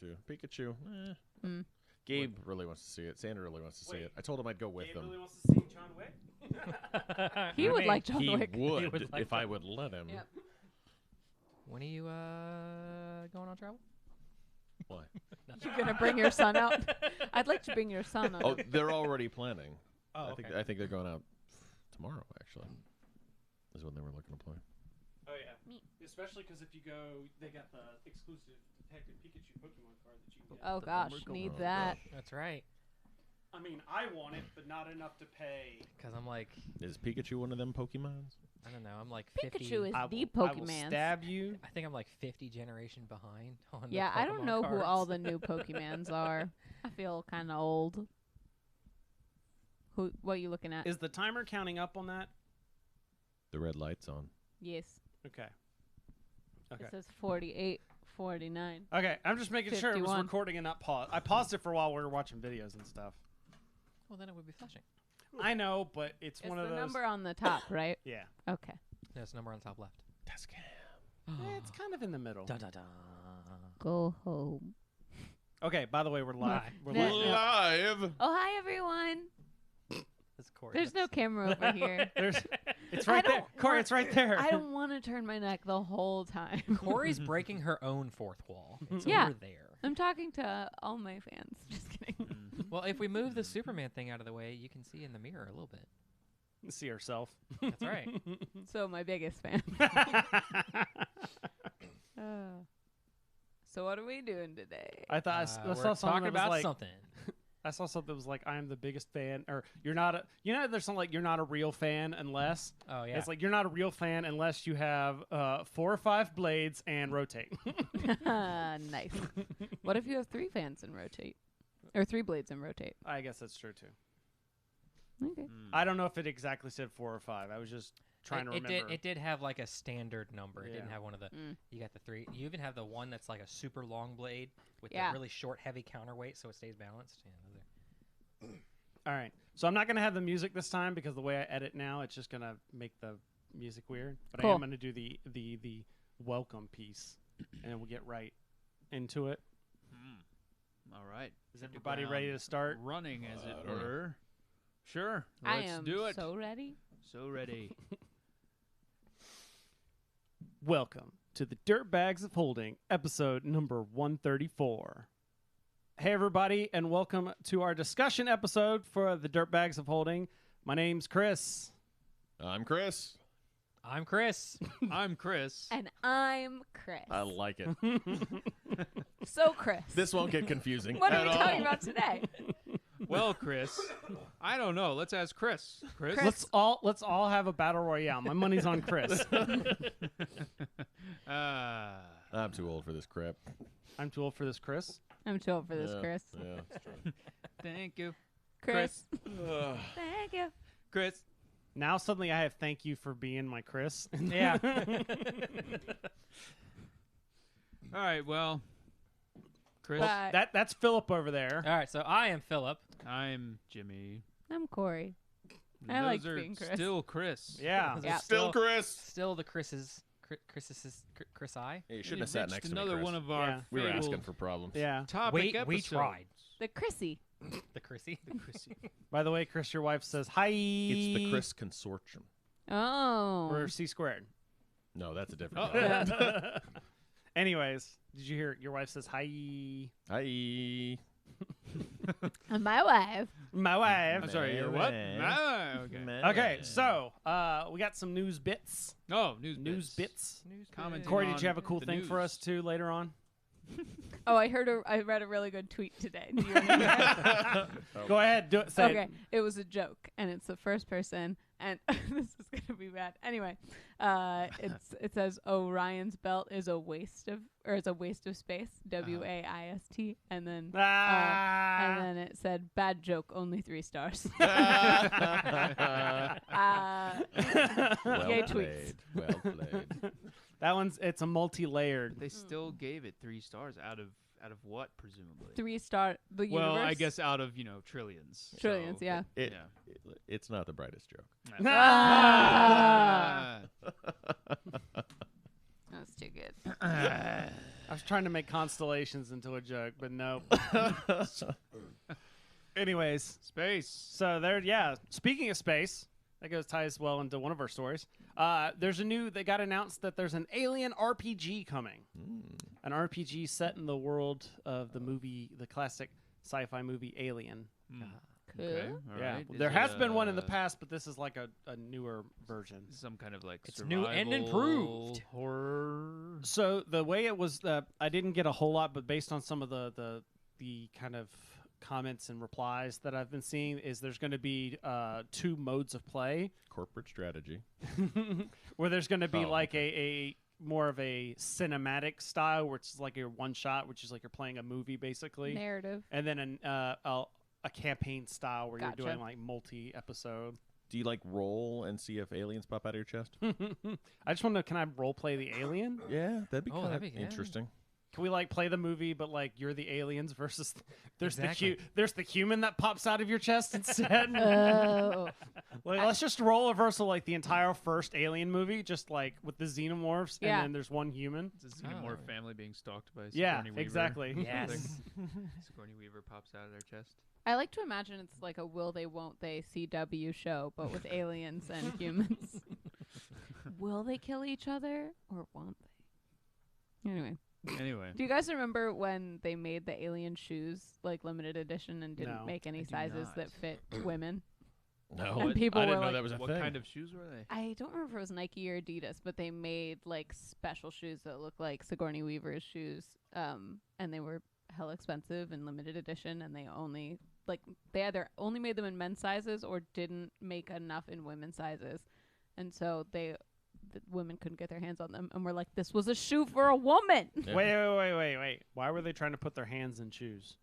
too. Pikachu. Gabe really wants to see it. Sandra really wants to see it. I told him I'd go with Gabe them. really wants to see John Wick? He would like John He Wick. would if I would let him. Yep. When are you going on travel? Why? You're gonna bring your son out? I'd like to bring your son on. Oh, they're already planning. Oh, I think they're going out tomorrow. Actually, is when they were looking to play. Oh yeah, especially because if you go, they got the exclusive Detective Pikachu Pokemon card that you can get. Oh gosh, need that. That's right. I mean, I want it, but not enough to pay. Because I'm like, Is Pikachu one of them Pokemons? I don't know. I'm like 50. Pikachu is the I will Pokemon. stab you. I think I'm like 50 generation behind on the Yeah, I don't Pokemon know who cards. all the new Pokemons are. I feel kind of old. What are you looking at? Is the timer counting up on that? The red light's on. Yes. Okay. Okay. It says 48, 49. Okay, I'm just making sure it was 51. recording and not paused. I paused it for a while we were watching videos and stuff. Well, then it would be flashing. I know, but it's one of the those. number on the top, right? Yeah. Okay. There's a number on the top left. It's kind of in the middle. Da da da. Go home. Okay, by the way, we're live. We're No, live. Live. Oh, hi, everyone. That's Corey. There's no camera over here. It's right there. Corey, it's right there. I don't want to turn my neck the whole time. Corey's breaking her own fourth wall. It's Yeah. over there. I'm talking to all my fans. Just kidding. Well, if we move the Superman thing out of the way, you can see in the mirror a little bit. See herself. That's right. So my biggest fan. So what are we doing today? I thought I We're saw something talking that was about like, something. I saw something that was like, I'm the biggest fan, or you're not a, there's something like, you're not a real fan unless, Oh, yeah. it's like, you're not a real fan unless you have 4 or 5 blades and rotate. Nice. What if you have 3 fans and rotate? Or 3 blades and rotate? I guess that's true too. Okay. I don't know if it exactly said 4 or 5. I was just trying to remember. It did have like a standard number. It didn't Yeah. have one of the. Mm. You got the 3. You even have the one that's like a super long blade with Yeah. the really short, heavy counterweight, so it stays balanced. Yeah, those are. All right. So I'm not going to have the music this time because the way I edit now, it's just going to make the music weird. But I Cool. am going to do the welcome piece, and we'll get right into it. All right. Is everybody ready to start? Running, as it don't know. were. Sure. I Let's am do it. so ready. So ready. Welcome to the Dirtbags of Holding, episode number 134. Hey, everybody, and welcome to our discussion episode for the Dirtbags of Holding. My name's Chris. I'm Chris. I'm Chris. I'm Chris. And I'm Chris. I like it. So Chris. This won't get confusing. What at are we all. talking about today? Well, Chris, I don't know. Let's ask Chris. Chris? Chris. Let's all have a battle royale. My money's on Chris. I'm too old for this crap. I'm too old for this, Chris. I'm too old for this, Yeah, Chris. Yeah, that's true. Thank you. Chris. Thank you. Chris. Now suddenly I have thank you for being my Chris. Yeah. All right, well, Chris, Bye. That's Philip over there. All right, so I am Philip. I'm Jimmy. I'm Corey. I Those like are being Chris. still Chris. Yeah. Those are Yeah. Still Chris. Still the Chris's. Chris I. Hey, you You shouldn't have sat ditched next to me, another Chris. one of our Yeah. We were asking fabled for problems. Yeah. topic We episodes. tried. The Chrissy. The Chrissy. By the way, Chris, your wife says hi. It's the Chris Consortium. Oh. Or C squared. No, that's a different Uh-oh. guy. Anyways, did you hear your wife says hi? Hi. And my wife. My wife. I'm sorry, you're what? Man. Ah, okay. Okay, so we got some news bits. Oh, news bits. Commenting Corey, on did you have a cool the thing for news. us too later on? Oh, I read a really good tweet today. Do you want to hear it? Go ahead, do it. Say Okay, it was a joke, and it's the first person, and this is gonna be bad. Anyway, it says Orion's belt is a waste of space, WAIST, and then it. Ah. and then it said bad joke, only 3 stars. Well Yay, played. tweets. Well played. It's a multi-layered. They still gave it 3 stars out of what, presumably? 3-star. The Well, universe. I guess out of trillions. Trillions, so- yeah. It's not the brightest joke. Ah. That's too good. I was trying to make constellations into a joke, but no. Anyways, Space. so there, speaking of space, that ties well into one of our stories. They got announced that there's an Alien RPG coming. An RPG set in the world of the classic sci-fi movie Alien. Cool. Okay. All Yeah, right. there Is has it, been one in the past, but this is like a newer version. Some kind of like It's new and improved. horror. So the way it was, I didn't get a whole lot, but based on some of the kind of comments and replies that I've been seeing, is there's going to be 2 modes of play. Corporate strategy. Where there's going to be Oh, like a more of a cinematic style, where it's like a one shot, which is like you're playing a movie basically, Narrative. and then a campaign style where Gotcha. you're doing like multi-episode. Do you like roll and see if aliens pop out of your chest? I just want to, can I role play the alien? Yeah, that'd be Oh, kind of that'd be good. interesting. Can we like play the movie, but like you're the aliens versus there's Exactly. there's the human that pops out of your chest instead? Oh. Like, let's just role reversal like the entire first Alien movie, just like with the xenomorphs, Yeah. and then there's one human. It's a Xenomorph Oh. family being stalked by Yeah, Sigourney Weaver. exactly. Yes. Sigourney Weaver pops out of their chest. I like to imagine it's like a will they won't they CW show, but with aliens and humans. Will they kill each other or won't they? Anyway, Anyway. do you guys remember when they made the alien shoes like limited edition and didn't No, make any I do sizes not. that fit women? No, And people I didn't were know like- that was a What thing. kind of shoes were they? I don't remember if it was Nike or Adidas, but they made like special shoes that looked like Sigourney Weaver's shoes, and they were hell expensive and limited edition, and they only either only made them in men's sizes or didn't make enough in women's sizes, and so the women couldn't get their hands on them, and we're like, this was a shoe for a woman. Yeah. Wait. Why were they trying to put their hands in shoes?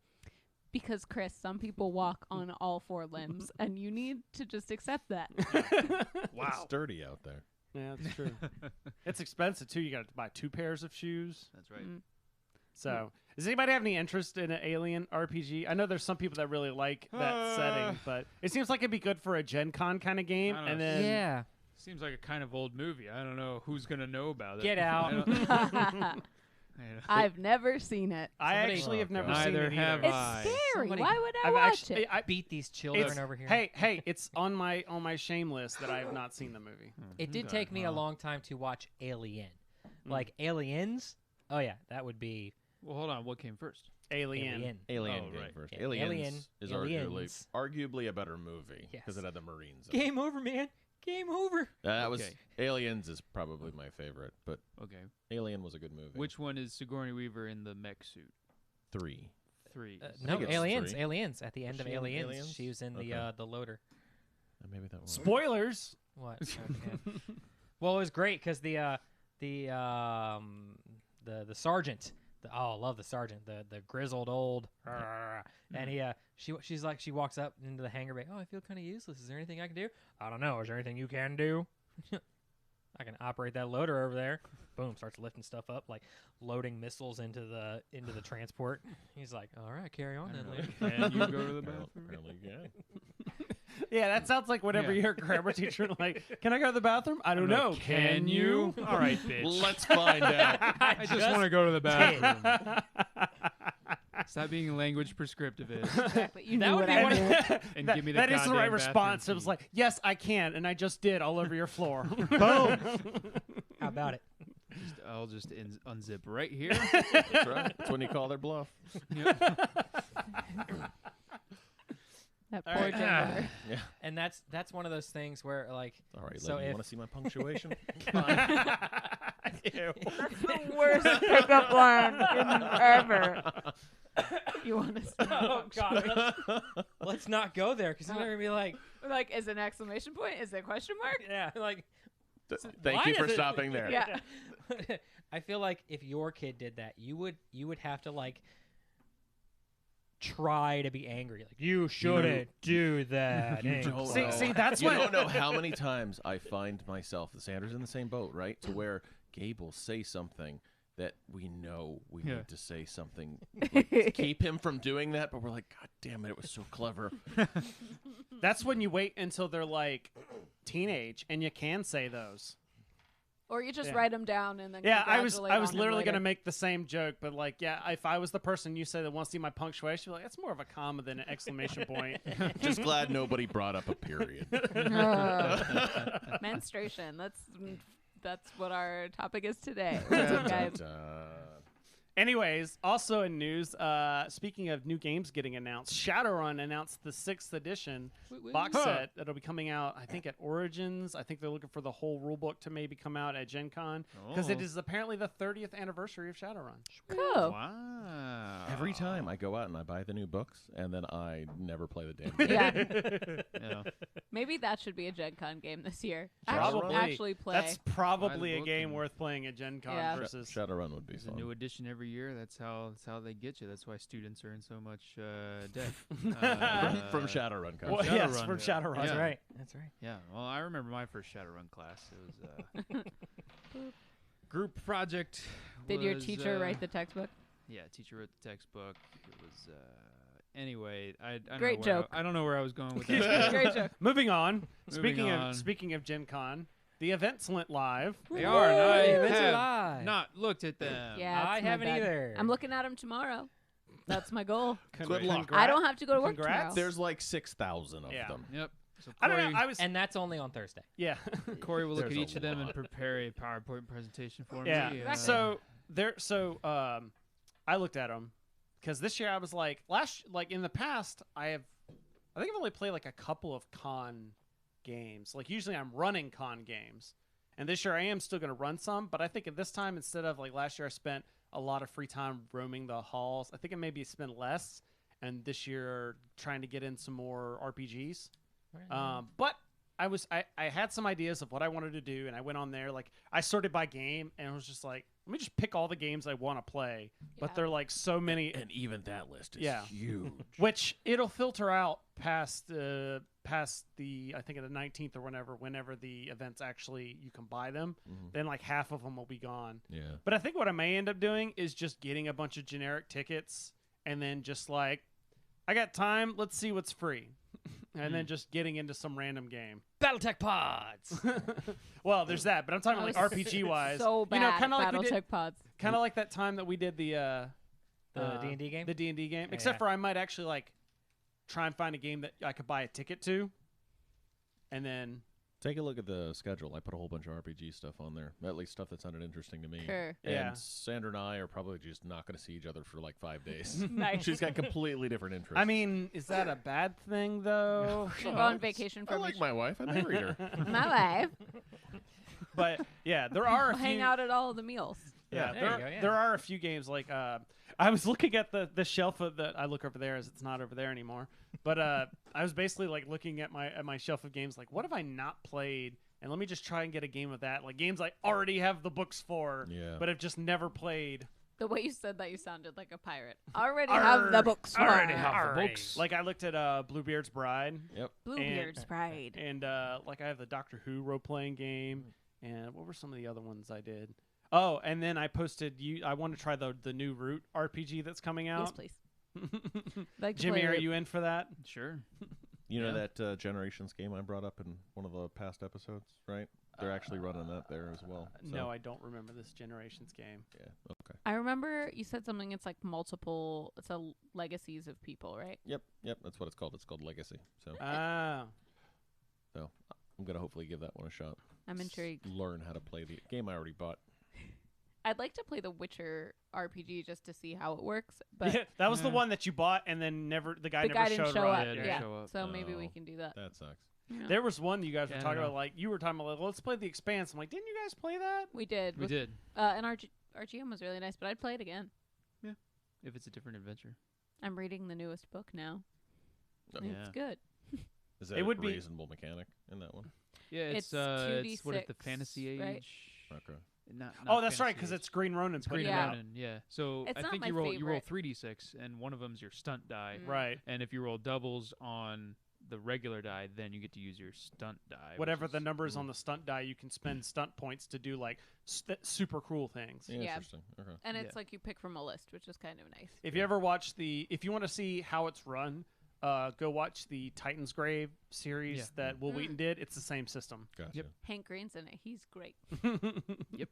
Because Chris, some people walk on all 4 limbs, and you need to just accept that. It's sturdy out there. Yeah, that's true. It's expensive too. You got to buy 2 pairs of shoes. That's right. Mm. So, does anybody have any interest in an Alien RPG? I know there's some people that really like that setting, but it seems like it'd be good for a Gen Con kind of game. I don't And know. then, Yeah. Seems like a kind of old movie. I don't know who's gonna know about it. Get out. I don't- I don't- I've never seen it. I Somebody- actually have Oh, never God. seen Neither it have either. It's I. scary. Somebody- Why would I I've watch actually, it? I, Beat these it's, children over here. hey, it's on my shame list that I have not seen the movie. It did Okay, take me a well. long time to watch Alien. Like Aliens? Oh yeah, that would be Well, hold on. What came first? Alien. Alien Oh, came right. first. Yeah, Aliens Alien. is Aliens. arguably a better movie because Yes. it had the Marines. in it. Game over, man. Game over. That was Okay. Aliens is probably my favorite, but Okay. Alien was a good movie. Which one is Sigourney Weaver in the mech suit? 3? 3. No, think it's Aliens. 3. Aliens. At the end Was of she in Aliens, Aliens? she was in Okay. the loader. Maybe that one. Spoilers. What? Okay. Well, it was great because the sergeant. I love the sergeant. The grizzled old. And she walks up into the hangar bay. Oh, I feel kind of useless. Is there anything I can do? I don't know. Is there anything you can do? I can operate that loader over there. Boom, starts lifting stuff up, like loading missiles into the transport. He's like, all right, carry on then, lady. Can you go to the bathroom? Apparently, yeah. Yeah, that sounds like whenever Yeah. you're a grammar teacher, like, can I go to the bathroom? I don't know. Can you? All right, bitch. Let's find out. I just want to go to the bathroom. Stop being language prescriptive Exactly. You That knew would what be I one of meant. and That- give me the that is the right goddamn response. bathroom It was key. like, yes, I can, and I just did all over your floor. Boom. How about it? I'll just unzip right here. That's right. That's when you call their bluff. That All poor right. gender. Yeah. And that's one of those things where like All right, So lady, you if- want to see my punctuation? Ew. That's the worst pickup line ever. You want to stop? oh god, let's not go there because you're gonna be like, Like, is it an exclamation point? Is it a question mark? yeah, like Thank why you for does it- stopping there. Yeah. I feel like if your kid did that, you would have to like try to be angry, like you shouldn't do that. You Hank." don't See- know. see, that's you what- don't know how many times I find myself, Sanders in the same boat, right? To where Gabe will say something that we know we Yeah. need to say something like, to keep him from doing that, but we're like, God damn it was so clever. That's when you wait until they're like teenage, and you can say those. Or you just Yeah. write them down and then Yeah, I was congratulate on him literally later. gonna make the same joke, but like, yeah, if I was the person you say that wants to see my punctuation, like that's more of a comma than an exclamation point. Just glad nobody brought up a period. Menstruation. That's what our topic is today. What's up, guys? Anyways, also in news, speaking of new games getting announced, Shadowrun announced the 6th edition box set that'll be coming out, I think, at Origins. I think they're looking for the whole rulebook to maybe come out at Gen Con because it is apparently the 30th anniversary of Shadowrun. Cool. Wow. Every time I go out and I buy the new books, and then I never play the damn game. Yeah. Yeah. Maybe that should be a Gen Con game this year. Probably. Actually play. That's probably a book game and- worth playing at Gen Con Yeah. versus. Shadowrun would be There's a fun. new edition every year. That's how they get you. That's why students are in so much debt. From Shadowrun. Well, Carson. yes, Shadowrun. from Shadowrun. That's Yeah. right. That's right. Yeah. Well, I remember my first Shadowrun class. It was group project. Did your was, teacher write the textbook? Yeah, teacher wrote the textbook. It was anyway. I don't Great know where joke. I don't know where I was going with that. Great joke. Moving on. Moving on. Speaking of Gen Con, the events went live. They are, and I Events are have live. not looked at them. Yeah, I it's my haven't bad. either. I'm looking at them tomorrow. That's my goal. Good luck. I don't have to go to work Congrats. tomorrow. There's like 6,000 of Yeah. them. Yep. So I Corey, don't know. I was. And that's only on Thursday. Yeah. Corey will look at There's a each of them and lot. prepare a PowerPoint presentation for Yeah. me. Exactly. So there. I looked at them because this year I was like in the past I think I've only played like a couple of con games. Like usually I'm running con games, and this year I am still going to run some. But I think at this time, instead of like last year, I spent a lot of free time roaming the halls. I think I maybe spent less, and this year trying to get in some more RPGs. But I had some ideas of what I wanted to do, and I went on there. Like I sorted by game, and I was just like, let me just pick all the games I want to play. But Yeah. they're like so many, And even that list is Yeah. huge. which it'll filter out past the I think the 19th or whenever the events actually you can buy them. Mhm. Then like half of them will be gone. Yeah. But I think what I may end up doing is just getting a bunch of generic tickets and then just like, I got time, let's see what's free. And then just getting into some random game. BattleTech pods. Well, there's that, but I'm talking That like was RPG wise. So bad. You know, kind of like we did, BattleTech pods. kind of like that time that we did the D&D game? The D&D game. Except Yeah. for I might actually like try and find a game that I could buy a ticket to, and then Take a look at the schedule. I put a whole bunch of RPG stuff on there. At least stuff that sounded interesting to me. Sure. And Yeah. Sandra and I are probably just not going to see each other for like 5 days. Nice. She's got completely different interests. I mean, is that a bad thing though? We'll go on vacation I for like my wife. I married her. my life. But yeah, there are a We'll few. hang out at all of the meals. Yeah, There there, you go, yeah. there are a few games like I was looking at the shelf of that I look over there as it's not over there anymore. But I was basically like looking at my shelf of games like what have I not played, and let me just try and get a game of that, like games I already have the books for, Yeah. but have just never played. The way you said that, you sounded like a pirate. Already have the books. Already for. have the Alrighty. books. Like I looked at Bluebeard's Bride, Yep. Bluebeard's Pride. and like I have the Doctor Who role playing game, and what were some of the other ones I did? Oh, and then I posted I want to try the new Root RPG that's coming Yes, out. please. Like to Jimmy, play are it. you in for that? Sure. You know Yeah. that Generations game I brought up in one of the past episodes, right? They're actually running that there as well. So, No, I don't remember this Generations game. Yeah. Okay. I remember you said something. It's like multiple. It's a legacies of people, right? Yep. That's what it's called. It's called Legacy. So Ah, I'm gonna hopefully give that one a shot. I'm intrigued. Learn how to play the game I already bought. I'd like to play the Witcher RPG just to see how it works, but yeah, that was the Yeah. one that you bought, and then the guy the never guy didn't showed show up. up. Yeah, Yeah, didn't show up. so maybe we Oh. can do that. That sucks. Yeah. There was one you guys were Yeah, I talking don't about, know. like you were talking about, like, let's play The Expanse. I'm like, didn't you guys play that? We did. We with- did. And RGM was really nice, but I'd play it again. If it's a different adventure. I'm reading the newest book now. Oh. and Yeah. It's good. Is that It a would be- reasonable mechanic in that one? Yeah, It's it's what is the 2d6, fantasy age? right? Okay. Not Oh, that's right, fantasy because age. it's Green Ronin. It's putting Green it out. Ronin, yeah. So It's I not think my you roll favorite. 3d6, and one of them's your stunt die. Mm. Right. And if you roll doubles on the regular die, then you get to use your stunt die. which Whatever is the number is cool. on the stunt die, you can spend stunt points to do like super cool things. Yeah, Yeah. Interesting. Okay. And Yeah. it's like you pick from a list, which is kind of nice. If you ever watch if you want to see how it's run, go watch the Titan's Grave series that Will Wheaton did. It's the same system. Gotcha. Yep. Hank Green's in it. He's great. Yep.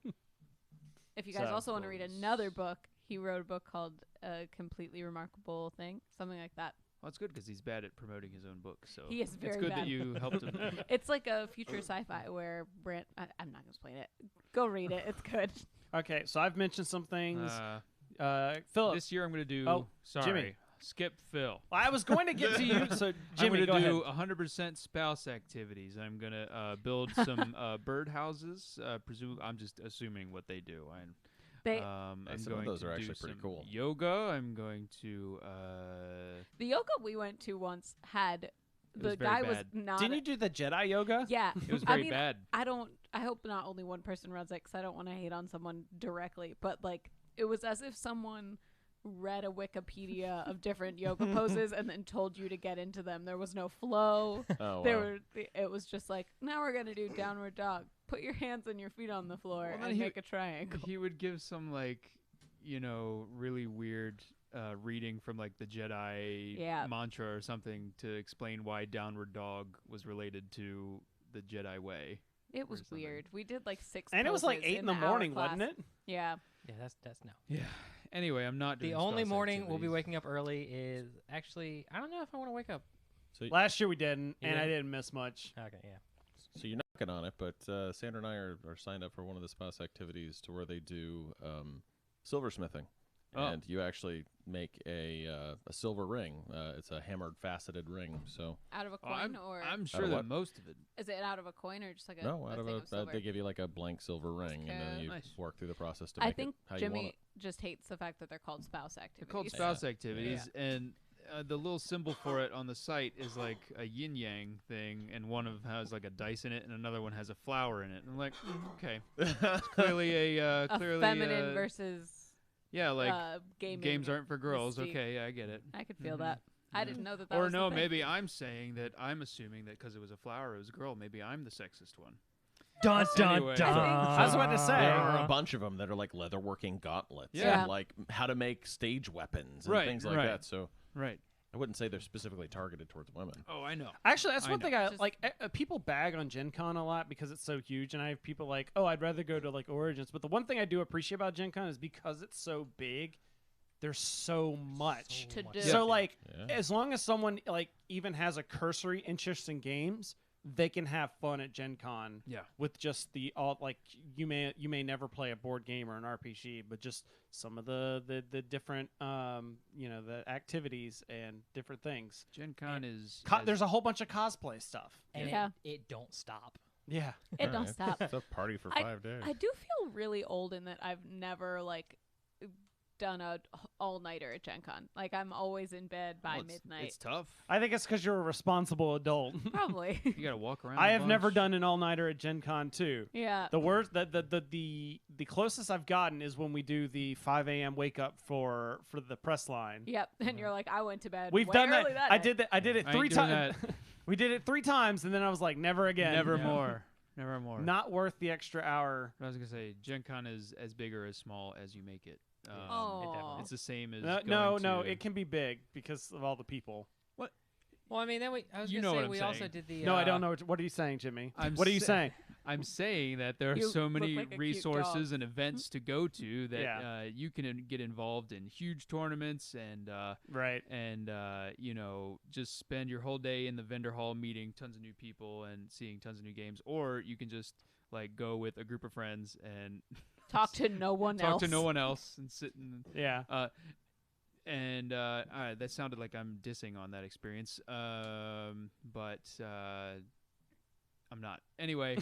If you guys So- also want to read another book, he wrote a book called A Completely Remarkable Thing, something like that. Well, it's good because he's bad at promoting his own book. So He is very it's good bad. that you helped him. It's like a future sci-fi where I'm not going to explain it. Go read it. It's good. Okay, so I've mentioned some things. Uh, Philip, this year I'm going to do. Oh, sorry, Jimmy. skip Phil. I was going to get to you, so Jimmy, I'm go going to ahead. do 100% spouse activities. I'm going to build some birdhouses. I'm just assuming what they do. They I'm some of going those to are do actually pretty some cool. Yoga. I'm going to. The yoga we went to once had was the very guy was bad. not. Didn't you do the Jedi yoga? Yeah, It was I very mean, bad. I hope not only one person runs it because I don't want to hate on someone directly, but like it was as if someone read a Wikipedia of different yoga poses and then told you to get into them. There was no flow. Oh, There wow. were. It was just like, now we're gonna do downward dog. Put your hands and your feet on the floor Well, then and he- make a triangle. He would give some really weird reading from like the Jedi Yeah. mantra or something to explain why downward dog was related to the Jedi way. It was something. weird. We did like 6 And it was like poses 8 in the hour morning, class. wasn't it? Yeah. Yeah, that's no. Yeah. Anyway, I'm not doing The only spouse morning we'll be activities. waking up early is actually I don't know if I want to wake up. So, Last year we didn't, You and I didn't? didn't miss much. Okay, yeah. so you're knocking on it, but Sandra and I are signed up for one of the spouse activities to where they do silversmithing. Oh. And you actually make a silver ring. It's a hammered, faceted ring. So Out of a Oh, coin or I'm Out sure of that what? most of it. is it out of a coin or just like a no, out of thing a of silver? they give you like a blank silver ring, and then Okay. you Nice. work through the process to I make think it how you want Jimmy it. just hates the fact that they're called spouse They're activities. called spouse activities, and the little symbol for it on the site is like a yin yang thing, and one of them has like a dice in it, and another one has a flower in it. And I'm like, okay, it's clearly a A clearly feminine versus yeah, like gaming. games aren't for girls. mystique. Okay, yeah, I get it. I could feel Mhm. that. I didn't know that. That Or was the no, thing. maybe I'm saying that I'm assuming that because it was a flower, it was a girl. Maybe I'm the sexist one. Dun Anyway. I was about to say. There are a bunch of them that are like leatherworking gauntlets, Yeah. and like how to make stage weapons and Right, things like right. that. So Right. I wouldn't say they're specifically targeted towards women. Oh, I know. Actually, that's I one know. thing I Just- like. People bag on Gen Con a lot because it's so huge, and I have people like, "Oh, I'd rather go to like Origins." But the one thing I do appreciate about Gen Con is because it's so big, there's so much. To much do. So like, Yeah. as long as someone like even has a cursory interest in games, they can have fun at Gen Con. Yeah. With just the all like you may never play a board game or an RPG, but just some of the different the activities and different things. Gen Con is. There's a whole bunch of cosplay stuff. And Yeah. it don't stop. Yeah. It don't Alright. stop. It's a party for I- 5 days. I do feel really old in that I've never like done a all nighter at Gen Con. Like I'm always in bed by midnight. It's tough. I think it's because you're a responsible adult. Probably. You got to walk around. I a have never bunch. done an all nighter at Gen Con too. Yeah. The worst, the closest I've gotten is when we do the 5 a.m. wake up for the press line. Yep. And you're like, I went to bed. We've way done early that. that I night. did that. I did it I 3 ain't doing times. that. We did it 3 times, and then I was like, never again. Never Yeah. more. Never more. Not worth the extra hour. But I was gonna say, Gen Con is as big or as small as you make it. Oh. It's the same as No, going to- it can be big because of all the people. Well, I mean, then I was You gonna know say what I'm we also saying. did the. No, I don't know. What are you saying, Jimmy? I'm What are you sa- saying? I'm saying that there are You so look many like a cute resources dog. and events to go to that Yeah. you can get involved in huge tournaments and Right. just spend your whole day in the vendor hall meeting tons of new people and seeing tons of new games, or you can just like go with a group of friends and Talk to no one talk else. to no one else and sit in. Yeah. All right, that sounded like I'm dissing on that experience, but I'm not. Anyway,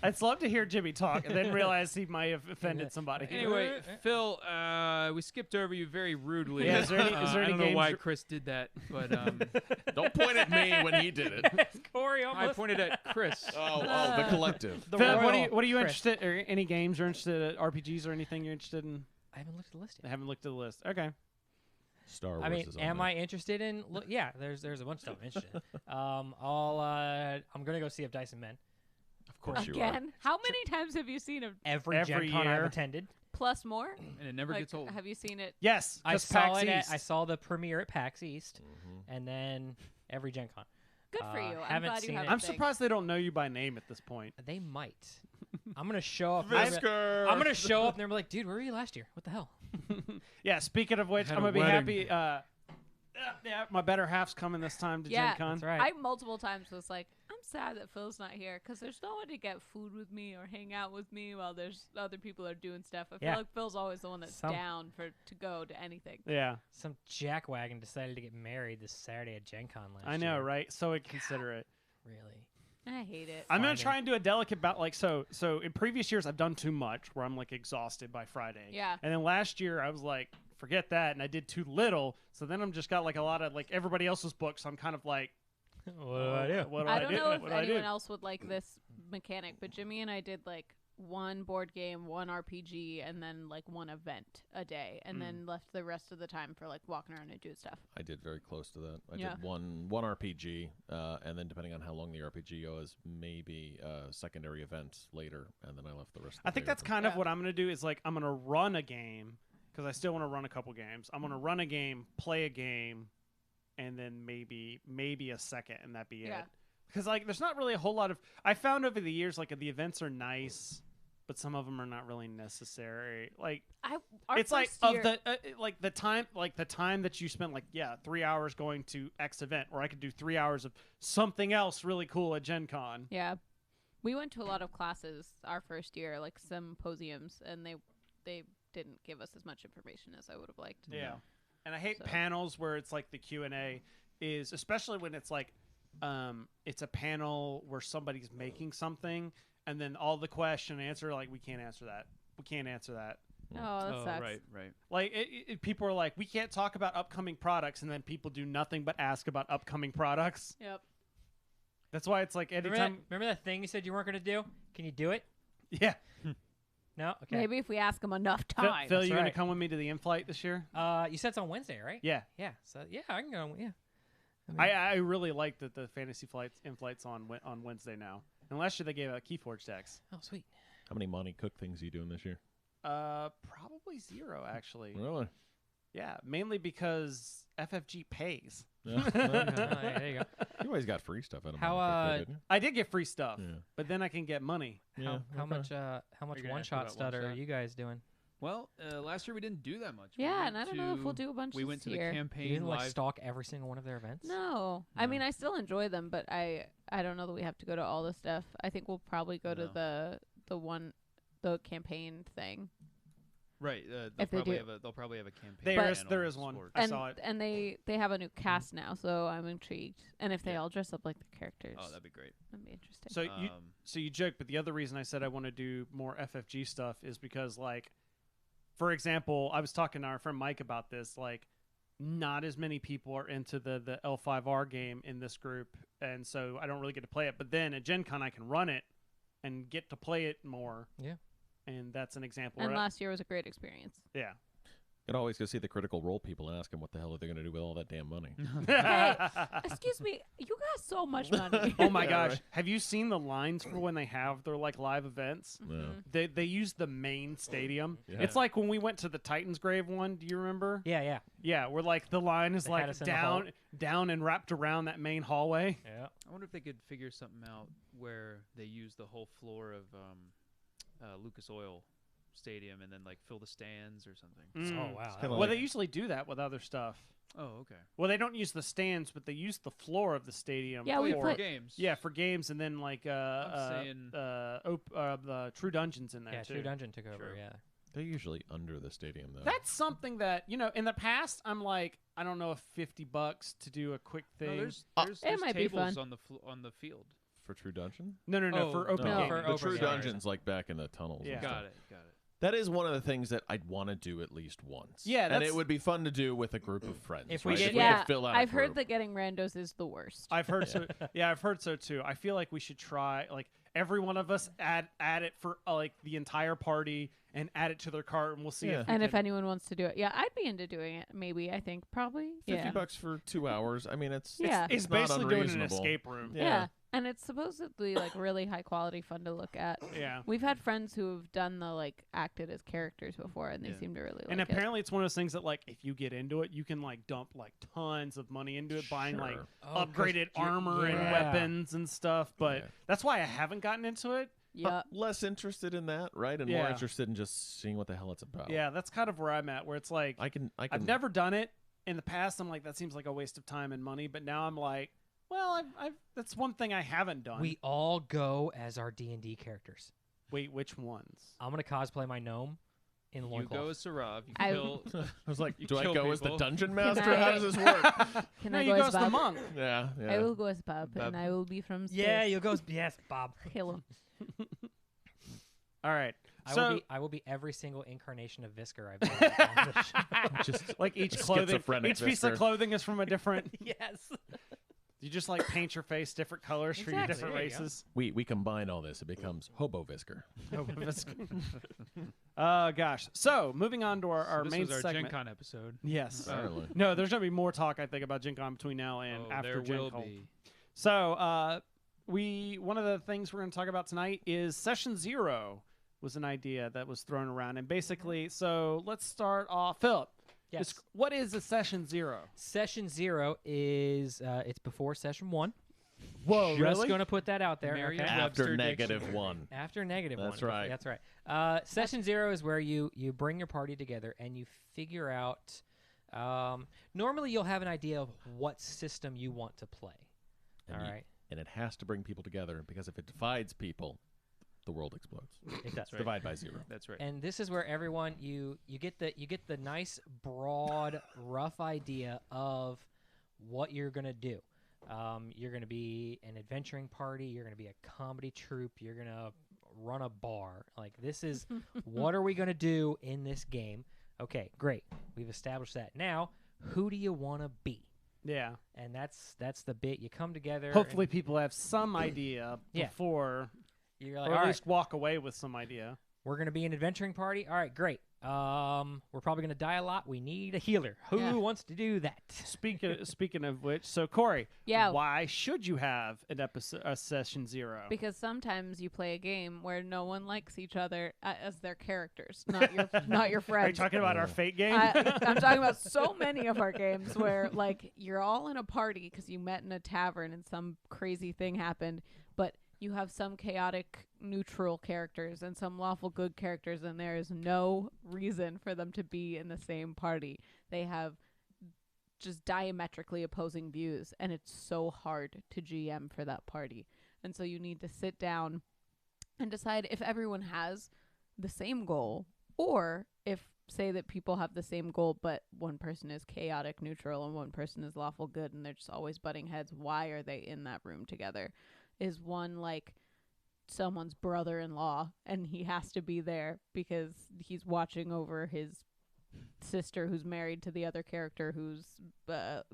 I'd love to hear Jimmy talk and then realize he might have offended somebody. anyway, Phil, we skipped over you very rudely. Yeah, is there any I don't know games why you're- Chris did that, but Don't point at me when he did it. Corey I almost. pointed at Chris. Oh, the collective. The Phil, what royal are you Chris. interested? Or any games you're interested in? RPGs or anything you're interested in? I haven't looked at the list I yet. haven't looked at the list. Okay. Star Wars I mean, is on am there. I interested in? Yeah, there's a bunch of stuff I'm interested in. I'm gonna go see if Dyson Men. Of course you are. Again? How many times have you seen him? Every Every Gen Con year. I've attended. plus more. And it never Like, gets old. have you seen it? Yes, I just saw PAX it. East. I saw the premiere at PAX East, Mm-hmm. and then every Gen Con. Good for you. I'm haven't glad you seen have it. a I'm thing. surprised they don't know you by name at this point. They might. I'm gonna show up. I'm gonna show up, and they're like, "Dude, where were you last year? What the hell?" Yeah, speaking of which, Had I'm a gonna be wedding. happy. Yeah, my better half's coming this time to Yeah, Gen Con. That's right. I multiple times was like, I'm sad that Phil's not here because there's no one to get food with me or hang out with me while there's other people are doing stuff. I feel Yeah. like Phil's always the one that's Some- down to go to anything. Yeah, Some jackwagon decided to get married this Saturday at Gen Con last I know, year. right? So inconsiderate. Really? I hate it. I'm gonna Finding- try and do a delicate so in previous years I've done too much where I'm like exhausted by Friday. Yeah. And then last year I was like, forget that, and I did too little. So then I'm just got like a lot of like everybody else's books. So I'm kind of like, What do I do? What do I I don't do? know if What do I do? anyone else would like this mechanic, but Jimmy and I did like one board game, one RPG, and then like one event a day, and then left the rest of the time for like walking around and doing stuff. I did very close to that. I Yeah. did one RPG, and then depending on how long the RPG was, maybe secondary events later, and then I left the rest. Of the I think day that's open. kind of Yeah. what I'm gonna do. Is like I'm gonna run a game because I still want to run a couple games. I'm gonna run a game, play a game, and then maybe a second, and that be Yeah. it. Because like there's not really a whole lot of. I found over the years like the events are nice, but some of them are not really necessary. Like Our it's like first of year- the time that you spent 3 hours going to X event, or I could do 3 hours of something else really cool at Gen Con. Yeah. We went to a lot of classes our first year, like symposiums, and they didn't give us as much information as I would have liked. Yeah. And I hate So- panels where it's like the Q&A is, especially when it's like it's a panel where somebody's making something and then all the question and answer like we can't answer that. We can't answer that. Oh, that sucks. right. Like people are like we can't talk about upcoming products and then people do nothing but ask about upcoming products. Yep. That's why it's like anytime Remember that thing you said you weren't going to do? Can you do it? yeah. No? Okay. Maybe if we ask them enough Phil, time. Phil That's you going to right. come with me to the in-flight this year? You said it's on Wednesday, right? Yeah. Yeah. So, yeah, I can go. Yeah. I really like that the fantasy in-flight's on Wednesday now. And last year they gave out Keyforge decks. Oh, sweet. How many Monty Cook things are you doing this year? Probably 0 actually. Really? Yeah, mainly because FFG pays. Yeah. There you go. You always got free stuff out of How, Monty Cook, didn't I did get free stuff, you? but then I can get money. Yeah. How okay. much You're gonna one ask shot about stutter are one-shot? you guys doing? Well, last year we didn't do that much. We Yeah, went and I don't know if we'll to- do a bunch We this went to year. the You campaign didn't like live. stalk every single one of their events? No. I No. mean, I still enjoy them, but I don't know that we have to go to all the stuff. I think we'll probably go to the campaign thing. Right. They'll If they probably do. they'll probably have a campaign. There panel is one. sports. I And saw it. and they have a new cast now, so I'm intrigued. And if they Yeah. all dress up like the characters, Oh, that'd be great. that'd be interesting. So you joke, but the other reason I said I want to do more FFG stuff is because, like, for example, I was talking to our friend Mike about this. Like, not as many people are into the L5R game in this group, and so I don't really get to play it. But then at Gen Con, I can run it and get to play it more. Yeah. And that's an example. and where last year was a great experience. yeah. You could always go see the Critical Role people and ask them what the hell are they going to do with all that damn money. Excuse me, you got so much money. Oh my Yeah, gosh! right. Have you seen the lines for when they have their like live events? No. They use the main stadium. Yeah. It's like when we went to the Titans Grave one. Do you remember? Yeah, yeah. Yeah, where like the line is They had like us in the hall. down and wrapped around that main hallway. Yeah. I wonder if they could figure something out where they use the whole floor of Lucas Oil Stadium and then like fill the stands or something. Oh, wow. kinda Well, like- they usually do that with other stuff. Oh, okay. Well, they don't use the stands, but they use the floor of the stadium. Yeah, we for, for put- games. yeah for games, and then like saying- the True Dungeons in there Yeah, too. True Dungeon took over, True. yeah. They're usually under the stadium, though. That's something that in the past I'm like I don't know if $50 to do a quick No, thing. there's It might be tables fun. on the field. for True Dungeon? No, Oh, for open No, game. for the open True game. Dungeon's like back in the tunnels. Yeah. and Got stuff. it. That is one of the things that I'd want to do at least once. Yeah, and that's- it would be fun to do with a group of friends. If we right? did- if we Yeah, could fill out I've a heard group. that getting randos is the worst. I've heard so. Yeah, I've heard so too. I feel like we should try like every one of us add it for like the entire party, and add it to their cart, and we'll see Yeah. if we And if can- anyone wants to do it, yeah, I'd be into doing it. Maybe, I think, probably. $50 Yeah. for 2 hours. I mean, it's Yeah. it's not basically doing an unreasonable. escape room. Yeah. And it's supposedly like really high quality fun to look at. Yeah. We've had friends who have done the like acted as characters before, and they Yeah. seem to really And like it. apparently it's one of those things that like if you get into it, you can like dump like tons of money into it, buying like Sure. upgraded armor and weapons and stuff. But Yeah. that's why I haven't gotten into it. Yeah. Less interested in that, right? And more Yeah. interested in just seeing what the hell it's about. Yeah, that's kind of where I'm at. Where it's like I can. I've never done it in the past. I'm like that seems like a waste of time and money. But now I'm like, well, I've that's one thing I haven't done. We all go as our D&D characters. Wait, which ones? I'm gonna cosplay my gnome in You loincloth. go as Sarav. You I- kill. I was like, You do I kill go as the people. dungeon Can master? How I- does this work? Can No, I you go go as as the Bob? monk. Yeah. I will go as Bob, Bob. and I will be from space. Yeah, you'll go. Yes, Bob. Kill him. All right. I will be every single incarnation of Visker I've been on the show. Just like each clothing, schizophrenic each piece of Visker. clothing is from a different. Yes. You just like paint your face different colors for your Exactly. different There you go. races. we combine all this. It becomes Hobo Visker. Gosh. So moving on to our this main was our segment. Gen Con episode. Yes. Apparently. No, there's gonna be more talk I think about Gen Con between now and Oh, after there Gen will Con. be. So one of the things we're going to talk about tonight is Session 0 was an idea that was thrown around, and basically, so let's start off. Philip, Yes. what is a Session 0? Session 0 is it's before session 1. Whoa, Just really? gonna put that out there. Okay? Merriam- After Webster negative Dictionary. 1. After negative That's 1. right. That's right. Session 0 is where you bring your party together and you figure out. Normally, you'll have an idea of what system you want to play. And All you- right. And it has to bring people together because if it divides people, the world explodes. It does. right. Divide by 0. That's right. And this is where everyone you get the nice broad rough idea of what you're gonna do. You're gonna be an adventuring party. You're gonna be a comedy troupe. You're gonna run a bar. Like this is what are we gonna do in this game? Okay, great. We've established that. Now, who do you want to be? Yeah. And that's the bit. You come together. Hopefully, people have some idea Yeah. before, you're like, or all at right, least walk away with some idea. we're gonna be an adventuring party. All right, great. We're probably gonna die a lot. We need a healer. Who Yeah. wants to do that? Speaking of which, so Corey, Yeah. why should you have a Session 0? Because sometimes you play a game where no one likes each other as their characters, not your not your Are you friends. talking about our Fate game? I'm talking about so many of our games where like you're all in a party because you met in a tavern and some crazy thing happened, but you have some chaotic neutral characters and some lawful good characters, and there is no reason for them to be in the same party. They have just diametrically opposing views, and it's so hard to GM for that party. And so you need to sit down and decide if everyone has the same goal, or if say that people have the same goal but one person is chaotic neutral and one person is lawful good and they're just always butting heads. Why are they in that room together? Is one like someone's brother-in-law and he has to be there because he's watching over his sister who's married to the other character who's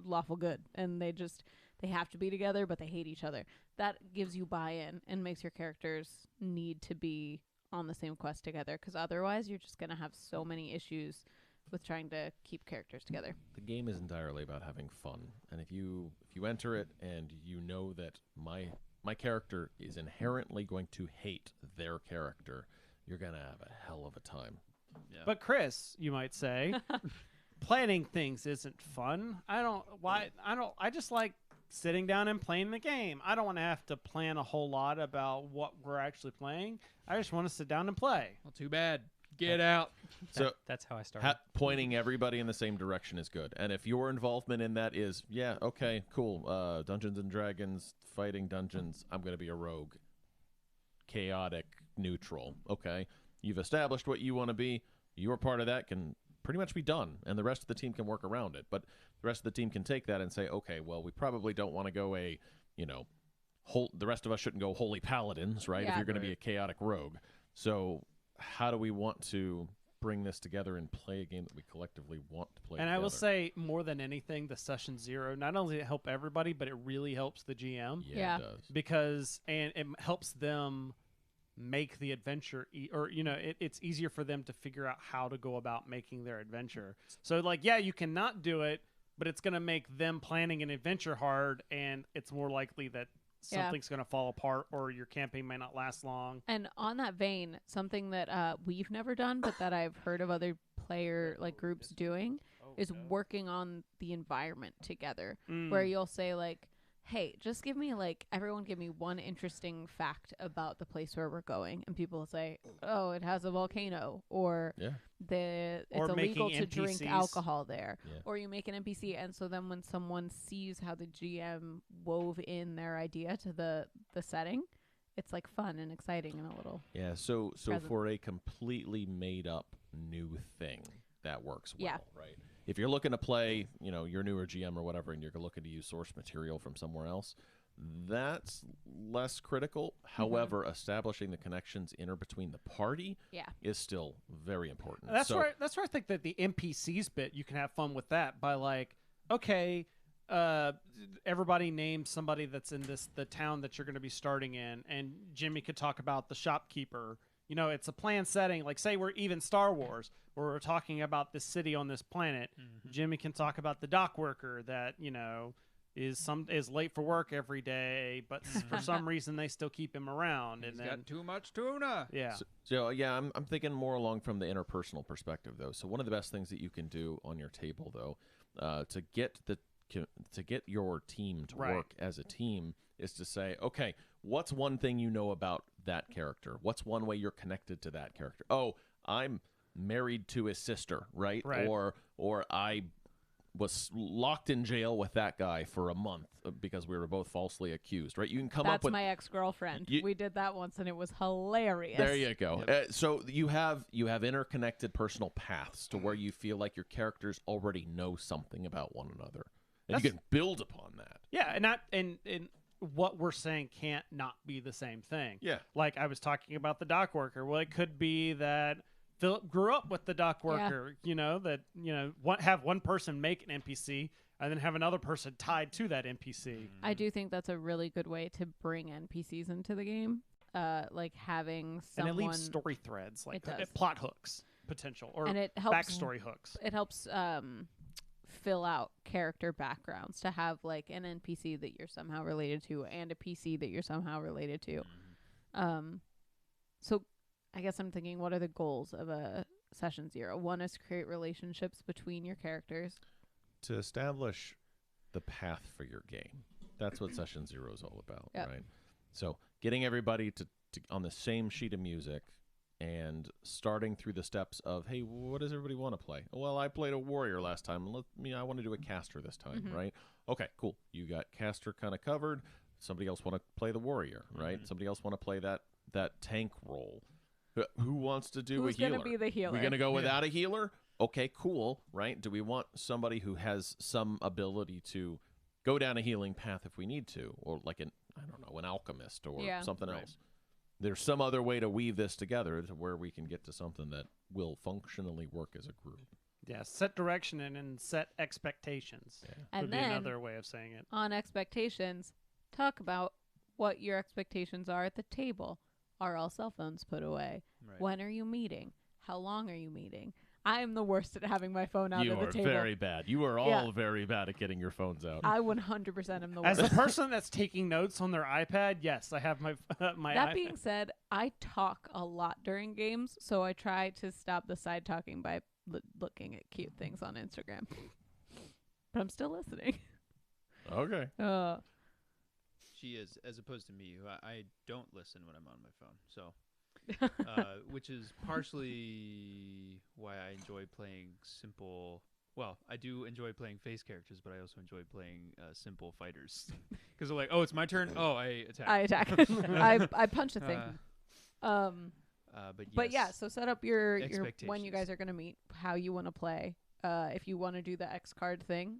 lawful good, and they have to be together but they hate each other. That gives you buy-in and makes your characters need to be on the same quest together, because otherwise you're just going to have so many issues with trying to keep characters together. The game is entirely about having fun, and if you enter it and you know that my character is inherently going to hate their character, you're gonna have a hell of a time. Yeah. But Chris, you might say, planning things isn't fun. I just like sitting down and playing the game. I don't want to have to plan a whole lot about what we're actually playing. I just want to sit down and play. Well, too bad. Get out. So That's how I started. pointing everybody in the same direction is good, and if your involvement in that is okay, cool, Dungeons and Dragons, fighting dungeons, I'm gonna be a rogue, chaotic neutral. Okay, you've established what you want to be. Your part of that can pretty much be done, and the rest of the team can work around it. But the rest of the team can take that and say, okay, well, we probably don't want to go the rest of us shouldn't go holy paladins, right? If Yeah. you're going to be a chaotic rogue. So how do we want to bring this together and play a game that we collectively want to play And together? I will say, more than anything, the Session 0, not only does it help everybody, but it really helps the GM. Yeah, Yeah. it does. Because, and it helps them make the adventure or it's easier for them to figure out how to go about making their adventure. So like, yeah, you cannot do it, but it's going to make them planning an adventure hard, and it's more likely that something's going to fall apart or your campaign may not last long. And on that vein, something that we've never done, but that I've heard of other player like groups doing is working on the environment together, where you'll say like, hey, just everyone give me one interesting fact about the place where we're going. And people will say, oh, it has a volcano, or it's illegal to drink alcohol there. Yeah. Or you make an NPC. And so then when someone sees how the GM wove in their idea to the setting, it's like fun and exciting and a little. Yeah, so for a completely made up new thing, that works well, right? If you're looking to play, your newer GM or whatever, and you're looking to use source material from somewhere else, that's less critical. However, establishing the connections between the party is still very important. That's where I think that the NPCs bit, you can have fun with that by like, okay, everybody name somebody that's in the town that you're going to be starting in, and Jimmy could talk about the shopkeeper. It's a planned setting. Like, say we're even Star Wars, where we're talking about this city on this planet. Jimmy can talk about the dock worker that is late for work every day, but for some reason they still keep him around. He's got too much tuna. Yeah. So I'm thinking more along from the interpersonal perspective, though. So one of the best things that you can do on your table, though, to get your team to work as a team, is to say, okay, what's one thing you know about that character? What's one way you're connected to that character? Oh, I'm married to his sister, right? Or I was locked in jail with that guy for a month because we were both falsely accused, right? You can come up with... That's my ex-girlfriend. We did that once, and it was hilarious. There you go. Yep. So you have interconnected personal paths to where you feel like your characters already know something about one another. And you can build upon that. Yeah, and what we're saying can't not be the same thing. Yeah. Like I was talking about the dock worker. Well, it could be that Philip grew up with the dock worker, have one person make an NPC and then have another person tied to that NPC. I do think that's a really good way to bring NPCs into the game. Like having someone... And it leaves story threads, like plot hooks, potential, or and it helps, backstory hooks. It helps fill out character backgrounds to have like an NPC that you're somehow related to and a PC that you're somehow related to. So I guess I'm thinking, what are the goals of a session 0? One is create relationships between your characters. To establish the path for your game. That's what session 0 is all about, right? So getting everybody to on the same sheet of music and starting through the steps of, hey, what does everybody want to play? Well, I played a warrior last time. I want to do a caster this time, right? Okay, cool. You got caster kind of covered. Somebody else want to play the warrior, right? Somebody else want to play that tank role. Who wants to do a healer? Who's going to be the healer? We're going to go without a healer? Okay, cool, right? Do we want somebody who has some ability to go down a healing path if we need to? Or like an alchemist or something else? There's some other way to weave this together to where we can get to something that will functionally work as a group. Yeah, set direction and then set expectations. Yeah. And would then, be another way of saying it. On expectations, talk about what your expectations are at the table. Are all cell phones put away? Right. When are you meeting? How long are you meeting? I am the worst at having my phone out at the table. You are very bad. You are all very bad at getting your phones out. I 100% am the worst. As a person that's taking notes on their iPad, yes, I have my my That iPad. being said, I talk a lot during games, so I try to stop the side talking by looking at cute things on Instagram. But I'm still listening. Okay. She is, as opposed to me, who I don't listen when I'm on my phone. So, which is partially why I enjoy playing simple. Well, I do enjoy playing face characters, but I also enjoy playing simple fighters because they're like, "Oh, it's my turn. Oh, I attack. I attack. I punch a thing." But yeah, so set up your when you guys are gonna meet, how you want to play. If you want to do the X card thing,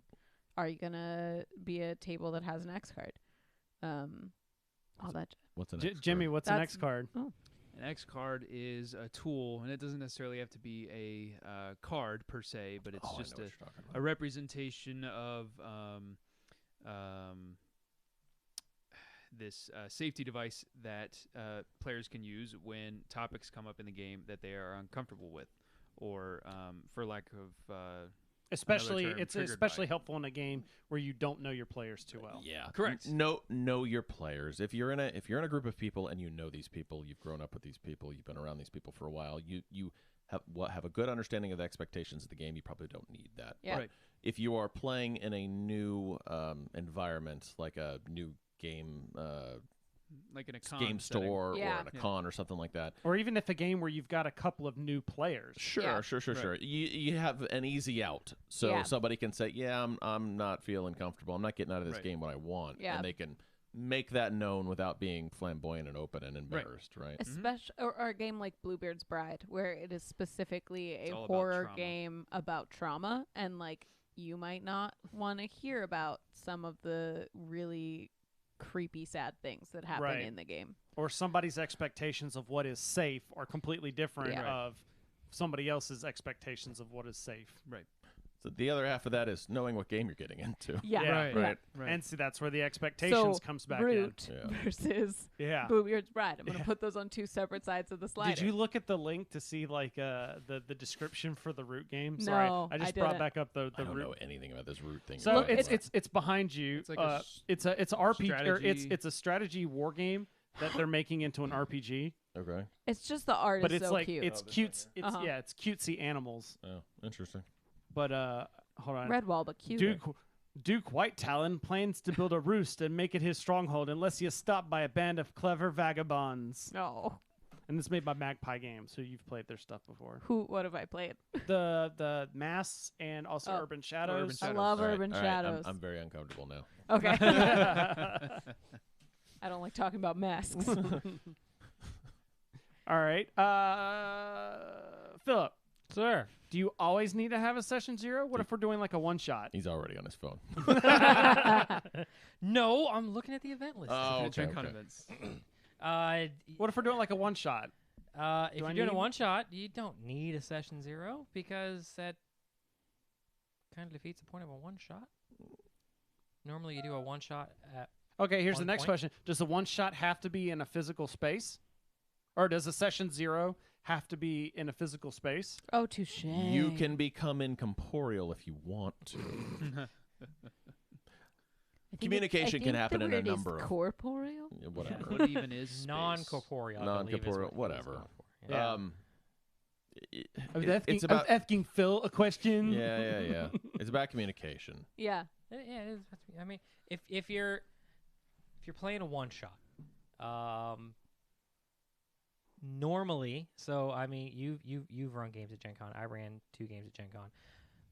are you gonna be a table that has an X card? All that. What's an X card? Jimmy? What's an X card? Oh. An X card is a tool, and it doesn't necessarily have to be a card per se, but it's just a representation of this safety device that players can use when topics come up in the game that they are uncomfortable with, or for lack of Especially, term, it's triggered especially by. helpful in a game where you don't know your players too well. Yeah, Correct. Know your players. If you're in a group of people and you know these people, you've grown up with these people, you've been around these people for a while. You have a good understanding of the expectations of the game. You probably don't need that. Yeah. Right. If you are playing in a new environment, like a new game Like in a con game setting. store Yeah. or in a Yeah. con or something like that. Or even if a game where you've got a couple of new players. Sure, Yeah. sure. Right. You have an easy out, so Yeah. somebody can say, "Yeah, I'm not feeling comfortable. I'm not getting out of this Right. game what I want," Yeah. and they can make that known without being flamboyant and open and embarrassed, right? Especially or a game like Bluebeard's Bride, where it is specifically It's a all about horror trauma. game about trauma, and like you might not want to hear about some of the really creepy, sad things that happen Right. in the game. Or somebody's expectations of what is safe are completely different Yeah. of somebody else's expectations of what is safe. Right. So the other half of that is knowing what game you're getting into. Yeah, Yeah. Right. Right. Right. And see, that's where the expectations So comes back Root Yeah. versus in. Yeah. Bluebeard's Bride. I'm gonna Yeah. put those on two separate sides of the slider. Did you look at the link to see like the description for the Root game? No, Sorry, I I just brought didn't. back up the I don't Root. know anything about this root thing. So Look, it's behind you. It's like a it's a RPG or strategy. it's a strategy war game that they're making into an RPG. okay. It's just the art But is it's so like cute. it's this cute. right It's Uh-huh. yeah, it's cutesy animals. Oh, interesting. But hold on. Redwall, but cute. Duke White Talon plans to build a roost and make it his stronghold unless he is stopped by a band of clever vagabonds. No. And this is made by Magpie Games, so you've played their stuff before. What have I played? The Masks and also Oh. Urban Shadows. Urban I Shadows. love All right, Urban all right, Shadows. I'm very uncomfortable now. Okay. I don't like talking about masks. All right. Philip, Sir. do you always need to have a session 0? What if we're doing like a one shot? He's already on his phone. No, I'm looking at the event list. Oh, Gen okay, Con okay. events. What if we're doing like a one shot? If I you're doing a need- one shot, you don't need a session 0 because that kind of defeats the point of a one shot. Normally, you do a one shot at. Okay, here's the One next point? question. Does the one shot have to be in a physical space? Or does a session 0 have to be in a physical space? Oh, touche. You can become incorporeal if you want to. Communication can happen in a number of- corporeal. Yeah, whatever. What even is space? Non-corporeal. I believe is Non-corporeal, what it was whatever. going for. Yeah. It's about I'm asking Phil a question. yeah. It's about communication. Yeah. Yeah, it is. I mean, if you're playing a one shot, normally, so I mean, you've run games at Gen Con. I ran 2 games at Gen Con.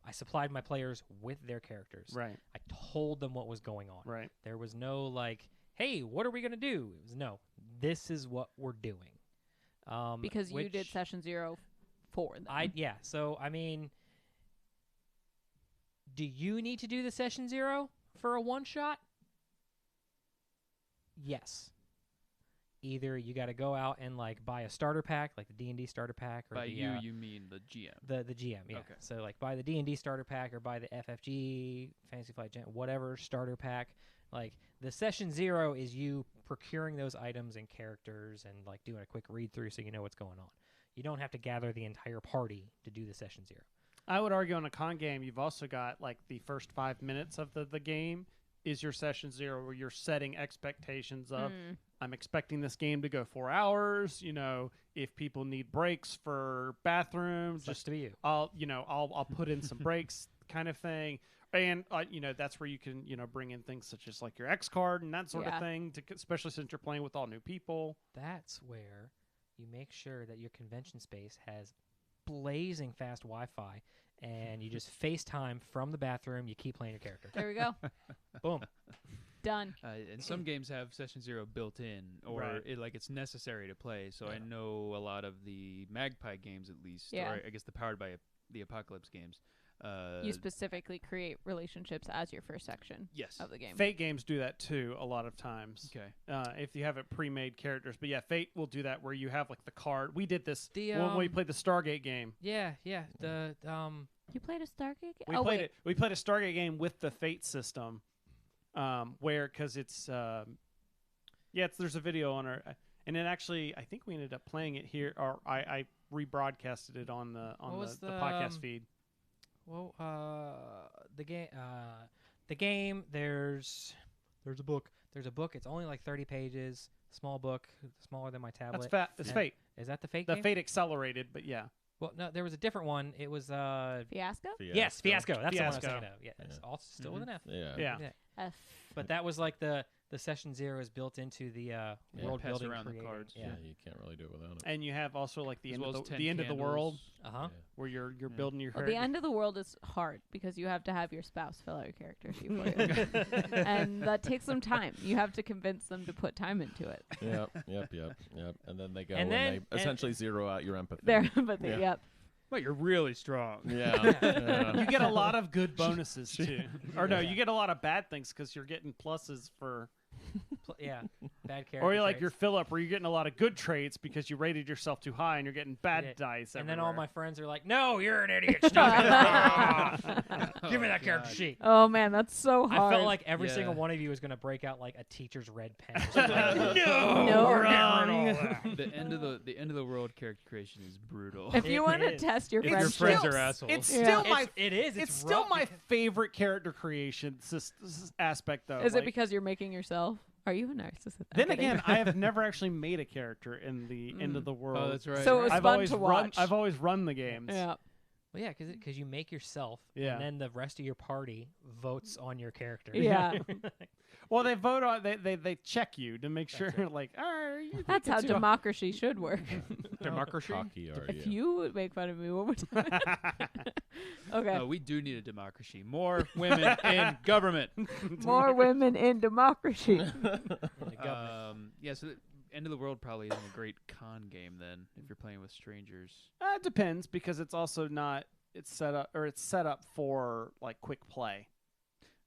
I supplied my players with their characters. Right, I told them what was going on. right. There was no like, hey, what are we gonna do? It was no, this is what we're doing. Because you did which session 0 for them. So I mean, do you need to do the session 0 for a one shot? Yes. Either you got to go out and like buy a starter pack, like the D&D starter pack, or By the, you mean the GM. the GM, yeah. Okay. So like buy the D&D starter pack or buy the FFG Fantasy Flight Gen, whatever starter pack. Like the session 0 is you procuring those items and characters and like doing a quick read through so you know what's going on. You don't have to gather the entire party to do the session 0. I would argue on a con game, you've also got like the first 5 minutes of the game is your session 0 where you're setting expectations of I'm expecting this game to go 4 hours. You know, if people need breaks for bathrooms, Sucks just to be you. I'll put in some breaks kind of thing. And that's where you can bring in things such as like your X card and that sort of Yeah. thing, especially since you're playing with all new people. That's where you make sure that your convention space has blazing fast Wi-Fi, and you just FaceTime from the bathroom. You keep playing your character. There we go. Boom. Done. And some games have session 0 built in, or Right. it's necessary to play. So I Yeah. know a lot of the Magpie games, at least, Yeah. or I guess the Powered by the Apocalypse games. You specifically create relationships as your first section Yes. of the game. Fate games do that too a lot of times. Okay. If you have it pre-made characters, but yeah, Fate will do that where you have like the card. We did this The, when we played the Stargate game. Yeah. The You played a Stargate game? We played it. We played a Stargate game with the Fate system, where because it's Yeah, there's a video on our, and it actually, I think we ended up playing it here, or I rebroadcasted it on the the podcast feed. Well, the game. There's a book. There's a book. It's only like 30 pages. Small book, smaller than my tablet. That's Fate. Is that the Fate The game? Fate Accelerated, but yeah. Well, no, there was a different one. It was Fiasco? Yes, Fiasco. That's the one I was Fiasco. thinking of. Yeah, it's all still with an F. Yeah. Yeah. But that was like the session 0 is built into the world pass building around the creating. cards. Yeah. You can't really do it without it. And you have also like the As end well of as the 10 end of the world Uh-huh. where you're building your Well, character. the end of the world is hard because you have to have your spouse fill out your character sheet for you. And that takes some time. You have to convince them to put time into it. Yep. And then they go And and, then- they essentially zero out your empathy. But Yeah. Well, you're really strong. Yeah. You get a lot of good bonuses too, or no, you get a lot of bad things because you're getting pluses for. Bad character. Or you're like traits. your Philip, where you're getting a lot of good traits because you rated yourself too high, and you're getting bad Yeah. dice. And then all my everywhere. friends are like, "No, you're an idiot. Stop it. Give me that character God. sheet." Oh man, that's so hard. I felt like every Yeah. single one of you was going to break out like a teacher's red pen. Or something like, no, No, we're getting rid of all wrong. that." The end of the world character creation is brutal. if you It want to is. test your It's Your friendship, friends still- are assholes. It's Yeah. still my. It is. It's still rough my because- favorite character creation aspect, though. is Like, it because you're making yourself? Are you a narcissist? I'm Then kidding. again, I have never actually made a character in the end of the world. Oh, that's right. So it was I've fun always to run. watch. I've always run the games. Yeah. Well, yeah, because you make yourself, Yeah. and then the rest of your party votes on your character. Yeah. Well, they vote on. They check you to make sure. That's it. Like, you think That's how it's too- democracy should work. Democracy? Cocky are If you? you would make fun of me one more time. Okay. We do need a democracy. More women in government. More women in democracy. In the government. Yeah, so the end of the world probably isn't a great con game then if you're playing with strangers. It depends because it's also not. It's set up for like quick play.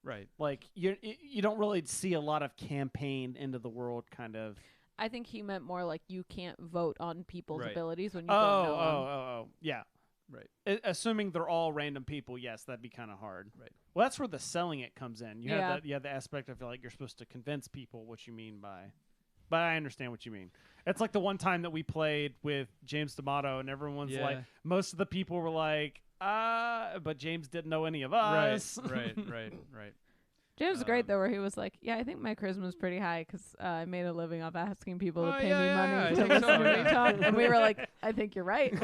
Right. Like you don't really see a lot of campaign into the world kind of. I think he meant more like you can't vote on people's Right. abilities when you don't know 'em. Oh, yeah. Right. Assuming they're all random people, yes, that'd be kind of hard. Right. Well, that's where the selling it comes in. You Yeah. have the aspect of like you're supposed to convince people what you mean by. But I understand what you mean. It's like the one time that we played with James D'Amato, and everyone's Yeah. like, most of the people were like, but James didn't know any of us. Right. James is great though, where he was like, "Yeah, I think my charisma's pretty high because I made a living off asking people to Oh, pay yeah, me yeah, money I to think listen so, to yeah. me talk," and we were like, "I think you're right."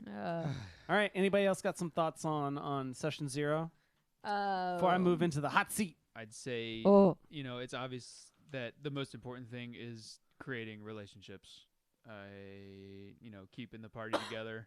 All right. Anybody else got some thoughts on session 0 before I move into the hot seat? I'd say, Oh, it's obvious that the most important thing is creating relationships. Keeping the party together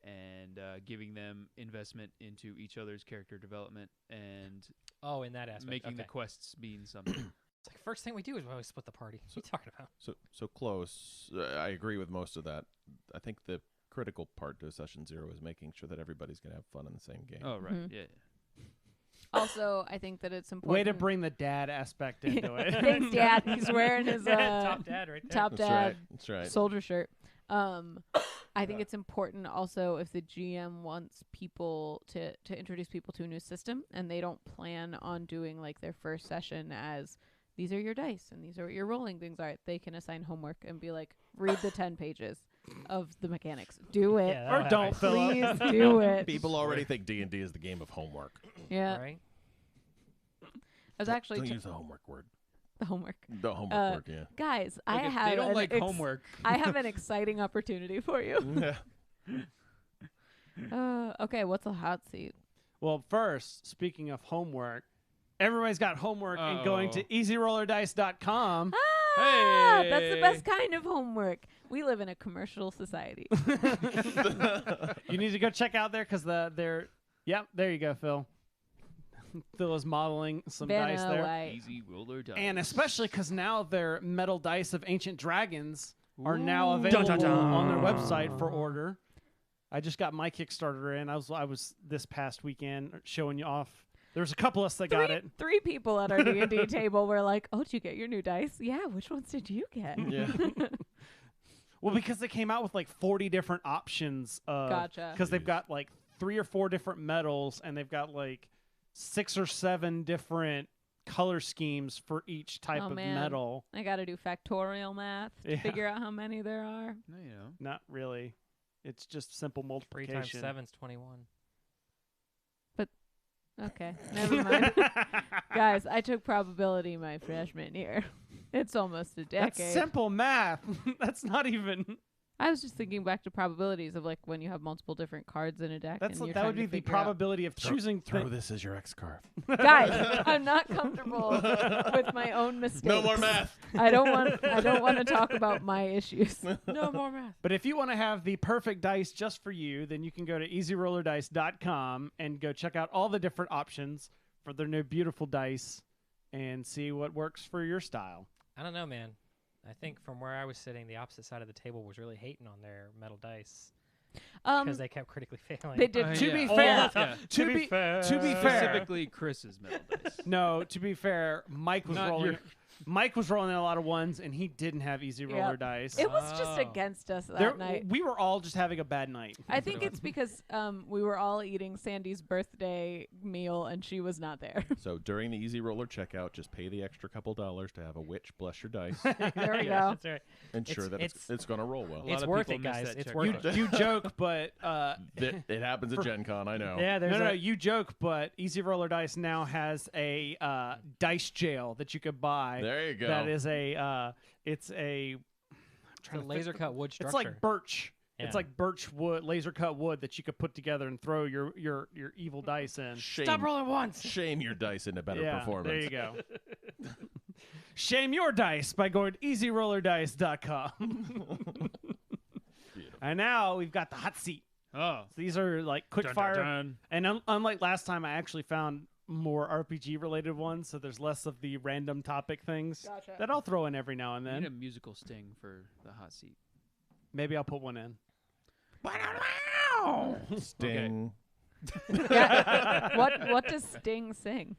and giving them investment into each other's character development and Oh, in that aspect. making the okay. quests mean something. It's like first thing we do is we always split the party. What are you talking about? So close. I agree with most of that. I think the critical part to session 0 is making sure that everybody's going to have fun in the same game. Oh, right. Mhm. Yeah. also, I think that it's important. Way to bring the dad aspect into it. Thanks, Dad. He's wearing his Top dad right there. top That's dad right. That's right. soldier shirt. I think it's important also if the GM wants people to introduce people to a new system and they don't plan on doing like their first session as these are your dice and these are what your rolling things are. They can assign homework and be like, read the 10 pages of the mechanics. Do it. Yeah, that'll Or don't, happen. Philip. Please do it. People already think D&D is the game of homework. Yeah. Right? I was actually Don't use the homework word. the homework. The homework word, yeah. Guys, Look, I if have they don't an like homework. I have an exciting opportunity for you. Okay, what's a hot seat? Well, first, speaking of homework, everybody's got homework in going to Uh-oh. easyrollerdice.com. Ah, that's the Hey. best kind of homework. We live in a commercial society. You need to go check out there because they're. Yep, there you go, Phil. Phil is modeling some dice Vanilla there. White. Easy roller dice. And especially because now their metal dice of ancient dragons are now Ooh. available Dun, dun, dun. on their website for order. I just got my Kickstarter in. I was this past weekend showing you off. There's a couple of us that got it. Three people at our D&D table were like, "Oh, did you get your new dice? Yeah, which ones did you get?" Yeah. Well, because they came out with like 40 different options. Gotcha. Because they've Jeez. got like 3 or 4 different metals, and they've got like 6 or 7 different color schemes for each type Oh, of man. metal. I got to do factorial math to Yeah. figure out how many there are. No, you know. Not really. It's just simple 3 multiplication. times 7 is 21. Okay, never mind. Guys, I took probability my freshman year. It's almost a That's decade. simple math. That's not even. I was just thinking back to probabilities of like when you have multiple different cards in a deck. That and you're would trying be to the figure out- probability of choosing. Throw this as your X card. Guys, I'm not comfortable with my own mistakes. No more math. I don't want to talk about my issues. No more math. But if you want to have the perfect dice just for you, then you can go to easyrollerdice.com and go check out all the different options for their new beautiful dice and see what works for your style. I don't know, man. I think from where I was sitting, the opposite side of the table was really hating on their metal dice because they kept critically failing. They did. To yeah. be All fair, the time. to be fair, Specifically, Chris's metal dice. no, to be fair, Mike was Not rolling. your- Mike was rolling a lot of ones, and he didn't have easy roller Yep. dice. It was just Oh. against us that night. We were all just having a bad night. I think it's because we were all eating Sandy's birthday meal and she was not there. So during the Easy Roller checkout, just pay the extra couple dollars to have a witch bless your dice. There we Yes, go. That's right. Ensure that it's going to roll well. A lot It's of worth people it, miss guys. that It's check worth mark. You joke, but It happens at Gen Con, I know. Yeah, there's no, you joke, but Easy Roller Dice now has a dice jail that you could buy. There you go. That is a it's a I'm It's trying a to laser think- cut wood structure. It's like birch. Yeah. It's like birch wood, laser cut wood that you could put together and throw your evil dice in. Stop rolling once. Shame your dice into better Yeah, performance. there you go. Shame your dice by going to easyrollerdice.com. And now we've got the hot seat. Oh. So these are like quick Dun, fire. dun, dun. And unlike last time, I actually found more RPG related ones, so there's less of the random topic things Gotcha. that I'll throw in every now and We need a then. musical sting for the hot seat. Maybe I'll put one in. Sting. Yeah. What does Sting sing?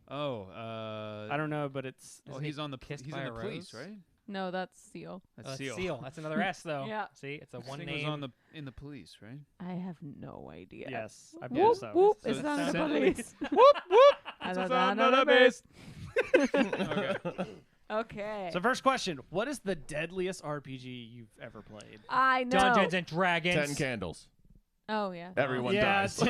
Oh, I don't know, but it's oh, Isn't he's he on the kissed he's by in a the police, rose? right? No, that's Seal. That's That's Seal. Seal. That's another S though. Yeah. See, it's a one Sting name. was on in the police, right? I have no idea. yes, I Whoop believe so. whoop! So It's not the send- police. Whoop whoop. Another base. Okay. Okay. So first question: what is the deadliest RPG you've ever played? I know. Dungeons and Dragons. 10 candles. Oh yeah. Everyone yeah, dies.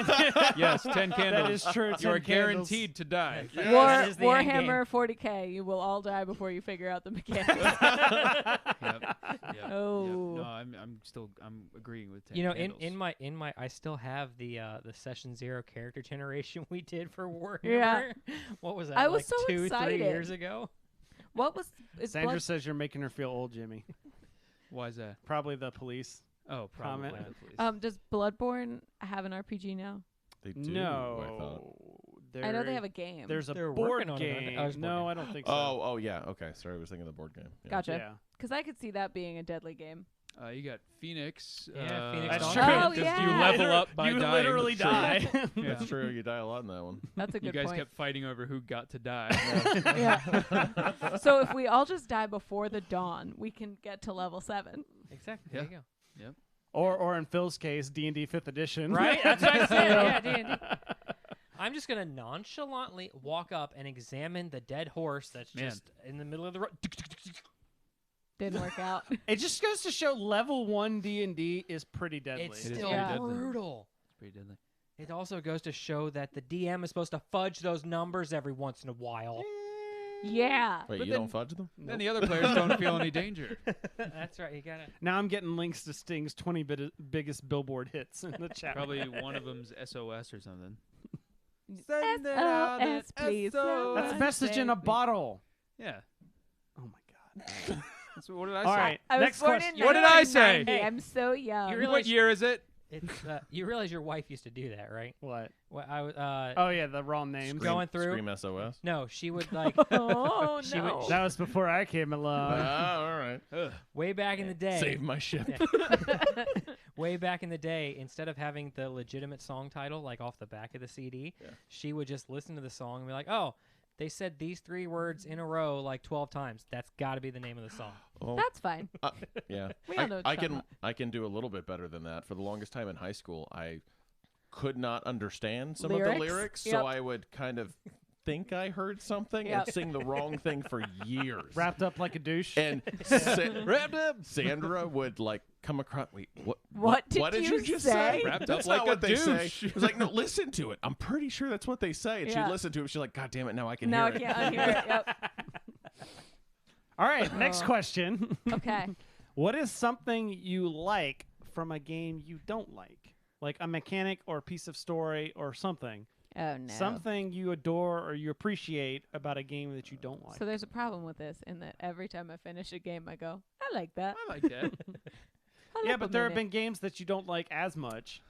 Yes, 10 candles. that is true. You 10 are candles. guaranteed to die. That is the end Warhammer 40k. You will all die before you figure out the mechanics. Yep. Yep. Oh. No, I'm agreeing with 10 You know, candles. in my I still have the Session 0 character generation we did for Warhammer. Yeah. What was that? I was like so 2-3 excited. years ago. What was? Is Sandra Blood- says you're making her feel old, Jimmy. Why is that? Probably the police. Oh, probably. Comment. the police. Does Bloodborne have an RPG now? They do, I thought. No, I know they have a game. There's a They're board working on it, aren't they? game. Oh, there's a board No, game. I don't think so. Oh, yeah. Okay. Sorry, I was thinking of the board game. Yeah. Gotcha. yeah. Because I could see that being a deadly game. You got Phoenix. Yeah, Phoenix That's Dawn. true. Oh, 'cause yeah. You level up by you dying. literally die. Yeah. That's true. You die a lot in that one. That's a You good guys point. kept fighting over who got to die. Yeah. So if we all just die before the dawn, we can get to level 7. Exactly. Yeah. There you go. or in Phil's case, D&D 5th edition. Right? That's what I said. Yeah, D&D. I'm just gonna nonchalantly walk up and examine the dead horse that's Man. just in the middle of the road. Didn't work out. It just goes to show level 1 D&D is pretty deadly. It's It is still pretty deadly. brutal. It's pretty deadly. It also goes to show that the DM is supposed to fudge those numbers every once in a while. Yeah. Wait, But you then- don't fudge them? Then the other players don't feel any danger. That's right. You gotta. Now I'm getting links to Sting's 20 biggest billboard hits in the chat. Probably one of them's SOS or something. SOS, please. That's a message in a bottle. Yeah. Oh my god. That's what did I All say? right. I was Next born question. in What did I say? 1990. I'm so young. You What realize- year is it? It's you realize your wife used to do that, right? What? Well, I was Oh yeah, the wrong names. Going through. Scream SOS. No, she would like Oh, She would- no. That was before I came along. All right. Ugh. way back in the day. Save my ship. Way back in the day, instead of having the legitimate song title like off the back of the CD, Yeah. she would just listen to the song and be like, "Oh, they said these 3 words in a row like 12 times. That's got to be the name of the song." Well, That's fine. yeah. We all know what I you're talking can about. I can do a little bit better than that. For the longest time in high school, I could not understand some of Lyrics? the lyrics, Yep. so I would kind of think I heard something Yep. and sing the wrong thing for years. Wrapped up like a douche. And Sandra would like come across. Wait, What did you you just say? Wrapped That's up like not a what they say. douche. It was like, no, listen to it. I'm pretty sure that's what they say. And Yeah. she'd listen to it. She's like, God damn it, now I can Now I hear it. can't unhear it. Yep. All right, next question. Okay. What is something you like from a game you don't like? Like a mechanic or a piece of story or something. Oh no. Something you adore or you appreciate about a game that you don't like. So there's a problem with this in that every time I finish a game, I go, I like that. I like that. Hold Yeah, up a but there have minute. been games that you don't like as much.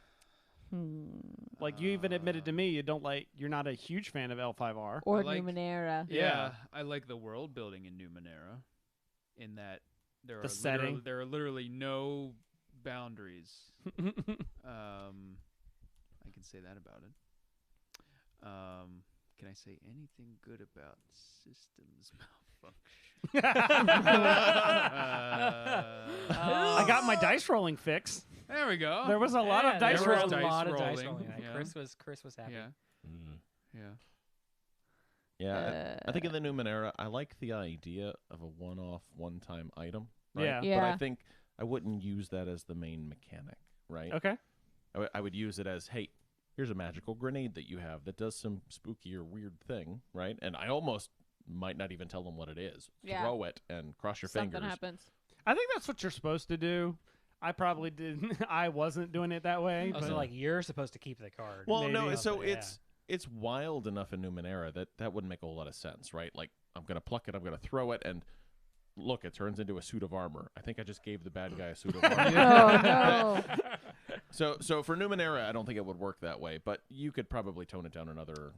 Like you even admitted to me you're not a huge fan of L5R. Or I like- Numenera. Yeah. I like the world building in Numenera, in that there The are setting. there are literally no boundaries. I can say that about it. Can I say anything good about systems malfunction? I got my dice rolling fix. There we go. There was a lot of dice there was rolling. A lot of dice rolling. rolling. Yeah. Chris was happy. Yeah, Mm. yeah. Yeah, I think in the Numenera, I like the idea of a one-off, one-time item. Right? Yeah. But Yeah. I think I wouldn't use that as the main mechanic, right? Okay. I would use it as, hey, here's a magical grenade that you have that does some spooky or weird thing, right? And I almost might not even tell them what it is. Yeah. Throw it and cross your Something fingers. happens. I think that's what you're supposed to do. I probably didn't. I wasn't doing it that way. Oh, but so like you're supposed to keep the card. Well, no, Maybe. so Yeah. it's wild enough in Numenera that wouldn't make a whole lot of sense, right? Like, I'm going to pluck it, I'm going to throw it, and look, it turns into a suit of armor. I think I just gave the bad guy a suit of armor. Oh no. So for Numenera, I don't think it would work that way, but you could probably tone it down in other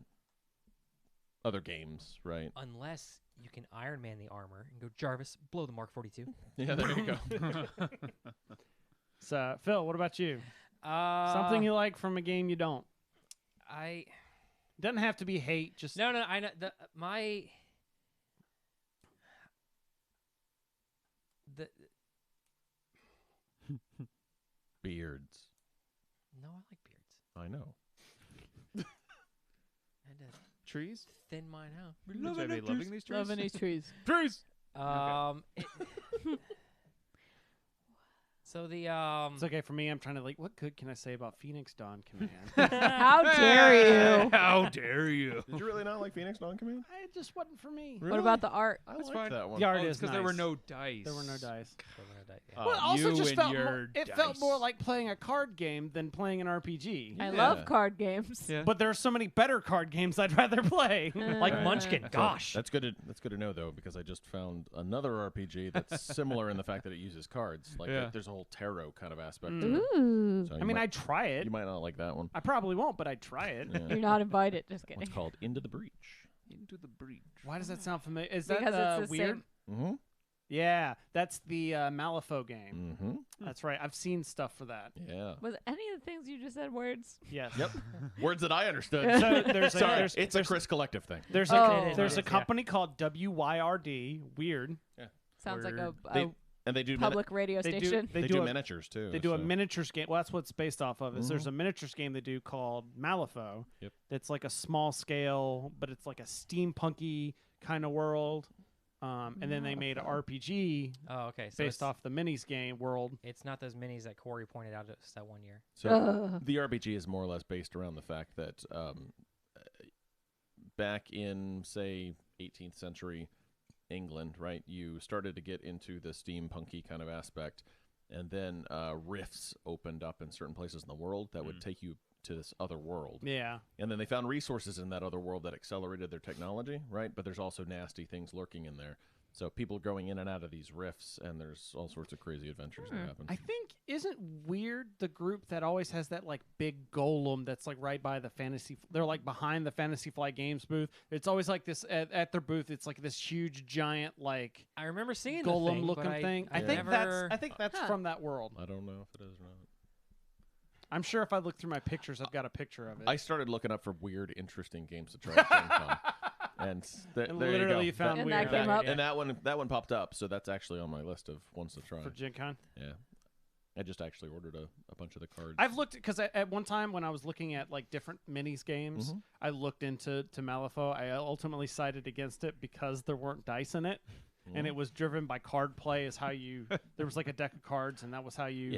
games, right? Unless you can Iron Man the armor and go, Jarvis, blow the Mark 42. Yeah, there you go. So, Phil, what about you? Uh, Something you like from a game you don't. I Doesn't have to be hate. Just no. I know my the Beards. no. I like beards. I know. I had to Trees? thin mine out. Loving these trees? Loving these trees. Trees. So the it's okay for me. I'm trying to what good can I say about Phoenix Dawn Command? How dare you? How dare you? Did you really not like Phoenix Dawn Command? It just wasn't for me. Really? What about the art? I That's like fine. that one. The art Oh, is because there were nice. no dice. There were no dice. Uh, Well, it also you just and felt your it felt more dice. like playing a card game than playing an RPG. I Yeah. love card games. Yeah. But there are so many better card games I'd rather play. Like Uh, Munchkin. So Gosh. that's good. That's good to know though, because I just found another RPG that's similar in the fact that it uses cards. Like Yeah. there's a whole tarot kind of aspect. Mm. to it. Ooh. So I you mean, might, I'd try it. you might not like that one. I probably won't, but I'd try it. Yeah. You're not invited. Just kidding. What's called Into the Breach. Into the breach. Why does that sound familiar? Is Because that it's the weird? same. Mm-hmm. Yeah, that's the Malifaux game. Mm-hmm. That's right. I've seen stuff for that. Yeah. Was any of the things you just said words? Yes. Yep. Words that I understood. So there's a, Sorry, there's, it's there's, a Chris Collective thing. there's Oh. a It there's is, a yeah. company called WYRD. Weird. Sounds like Word. a And they do public radio They station. do they do do a, miniatures too. They do a so- miniatures game. Well, that's what it's based off of. Is there's a miniatures game they do called Malifaux. Yep. That's like a small scale, but it's like a steampunky kind of world. And then they made an RPG Oh, okay. So based it's, off the minis game world. it's not those minis that Corey pointed out to us that one year. So Ugh. the RPG is more or less based around the fact that back in, say, 18th century England, right, you started to get into the steampunky kind of aspect, and then rifts opened up in certain places in the world that would take you to this other world. Yeah. And then they found resources in that other world that accelerated their technology, right? But there's also nasty things lurking in there. So people are going in and out of these rifts, and there's all sorts of crazy adventures that happen. I think isn't Weird the group that always has that like big golem that's like right by the fantasy. They're like behind the Fantasy Flight Games booth. It's always like this at their booth. It's like this huge giant like I remember seeing golem the thing, looking but thing. I Yeah. think never... that's Huh. from that world. I don't know if it is or not. I'm sure if I look through my pictures, I've got a picture of it. I started looking up for weird, interesting games to try at Gen Con. And there literally you you go. found And Weird. that came up. And that one popped up, so that's actually on my list of ones to try. for Gen Con. Yeah. I just actually ordered a bunch of the cards. I've looked because at one time when I was looking at like different minis games, I looked into Malifaux. I ultimately sided against it because there weren't dice in it, and it was driven by card play. Is how you there was like a deck of cards, and that was how you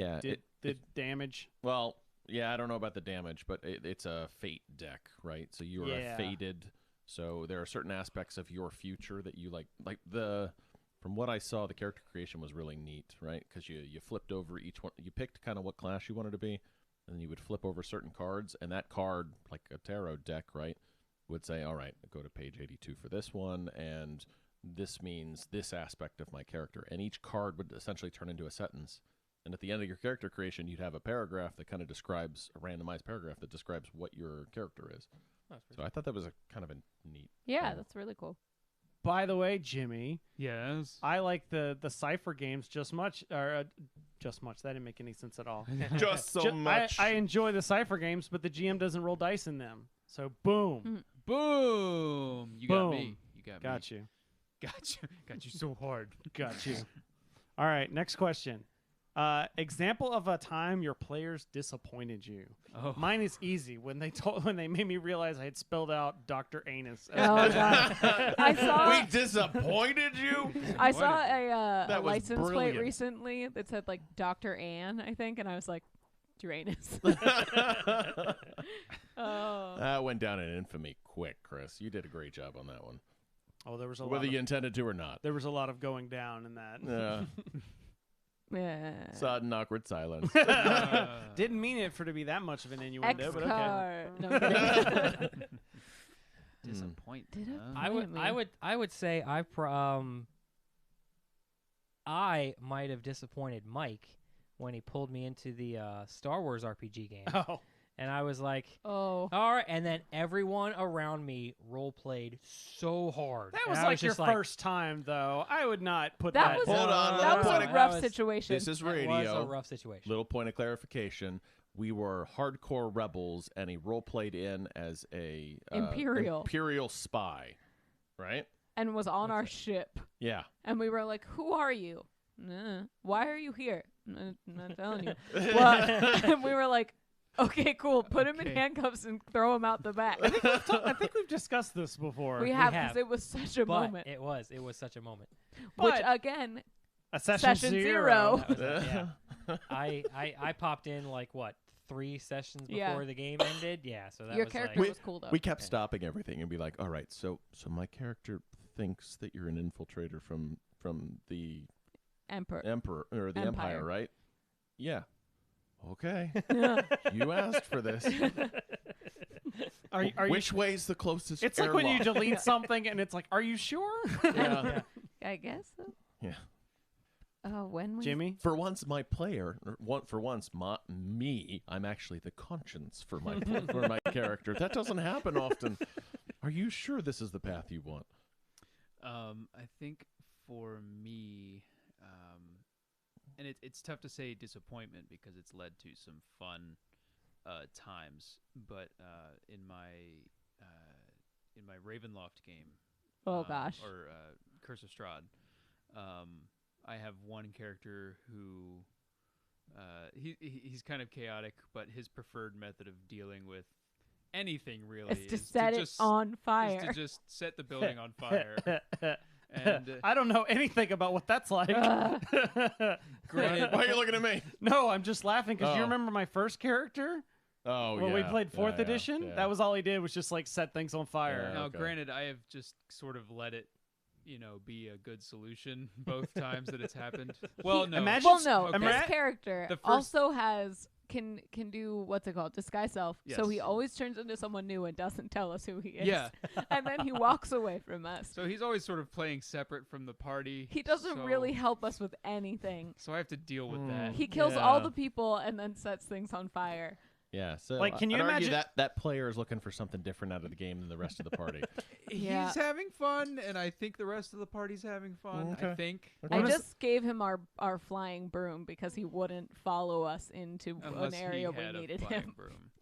did damage. Well, yeah, I don't know about the damage, but it's a fate deck, right? So you are fated. So there are certain aspects of your future that you like the. From what I saw, the character creation was really neat, right? Because you flipped over each one. You picked kind of what class you wanted to be, and then you would flip over certain cards, and that card, like a tarot deck, right, would say, all right, go to page 82 for this one, and this means this aspect of my character. And each card would essentially turn into a sentence. And at the end of your character creation, you'd have a paragraph that kind of describes, a randomized paragraph that describes what your character is. So I thought that was a kind of a neat Yeah, thing. that's really cool. By the way, Jimmy, Yes. I like the Cypher games just much. That didn't make any sense at all. Just so much. I enjoy the Cypher games, but the GM doesn't roll dice in them. So boom, Boom. You got me. You got me. got you, Got you so hard. got you. All right, next question. Example of a time your players disappointed you. Oh. Mine is easy. When they made me realize I had spelled out Dr. Anus. Oh god, I saw. We disappointed you? I saw a That was license plate brilliant. recently that said like Dr. Ann, I think, and I was like, Uranus. Oh. That went down in infamy quick, Chris. You did a great job on that one. Oh, there was a Whether lot. you intended to or not. There was a lot of going down in that. Yeah. Yeah. Sudden awkward silence. Didn't mean it for to be that much of an innuendo, but okay. X-car. No, I'm kidding. Disappointed. Did it? I would say I might have disappointed Mike when he pulled me into the Star Wars RPG game. Oh, And I was like, Oh. all right. And then everyone around me role played so hard. that And was I like your just like, first time, though. I would not put That that. was Hold on, that was let a me- rough that was- situation. This is That was radio. a rough situation. Little point of clarification. We were hardcore rebels, and he role played in as a Imperial spy, right? and was on our ship. Yeah. And we were like, who are you? Why are you here? I'm not telling you. What? And we were like, okay, cool. Put him in Okay. handcuffs and throw him out the back. I think we've discussed this before. We have, have. because it was such a But moment. it was such a moment. Which, But- again, A session Session zero. zero. That was yeah. I popped in like what 3 sessions before Yeah. the game ended. Yeah, so that your was character like, was cool, though. We kept stopping everything and be like, all right, so my character thinks that you're an infiltrator from the Emperor. Emperor or the Empire. Empire, right? Yeah. Okay. Yeah. You asked for this. Are you Which way's the closest It's like when you airlock? delete something and it's like, are you sure? Yeah. I guess so. Yeah. When we... Jimmy? For once, my player, I'm actually the conscience for my for my character. That doesn't happen often. Are you sure this is the path you want? I think for me, and it's tough to say disappointment because it's led to some fun times. But in my Ravenloft game, Oh, gosh. or Curse of Strahd, I have one character who he's kind of chaotic, but his preferred method of dealing with anything really It's to set it on is fire. to just set the building on fire. And I don't know anything about what that's like. granted, Why are you looking at me? No, I'm just laughing because you Oh. remember my first character Oh, when yeah. we played 4th Yeah, edition? yeah. That was all he did was just like set things on fire. Yeah. now okay. granted, I have just sort of let it, be a good solution both times that it's happened. Well, no. Imagine- Well, no, Okay. this character The first- also can do what's it called? Disguise self. So he Yes. always turns into someone new and doesn't tell us who he is. Yeah. And then he walks away from us. So he's always sort of playing separate from the party. He doesn't so- really help us with anything. So I have to deal with that. He kills all Yeah. the people and then sets things on fire. Yeah, so Like, can you I'd argue imagine- that player is looking for something different out of the game than the rest of the party? Yeah. He's having fun, and I think the rest of the party's having fun. I Okay. think. I What is- just gave him our flying broom because he wouldn't follow us into Unless an area he we had a needed flying him. broom.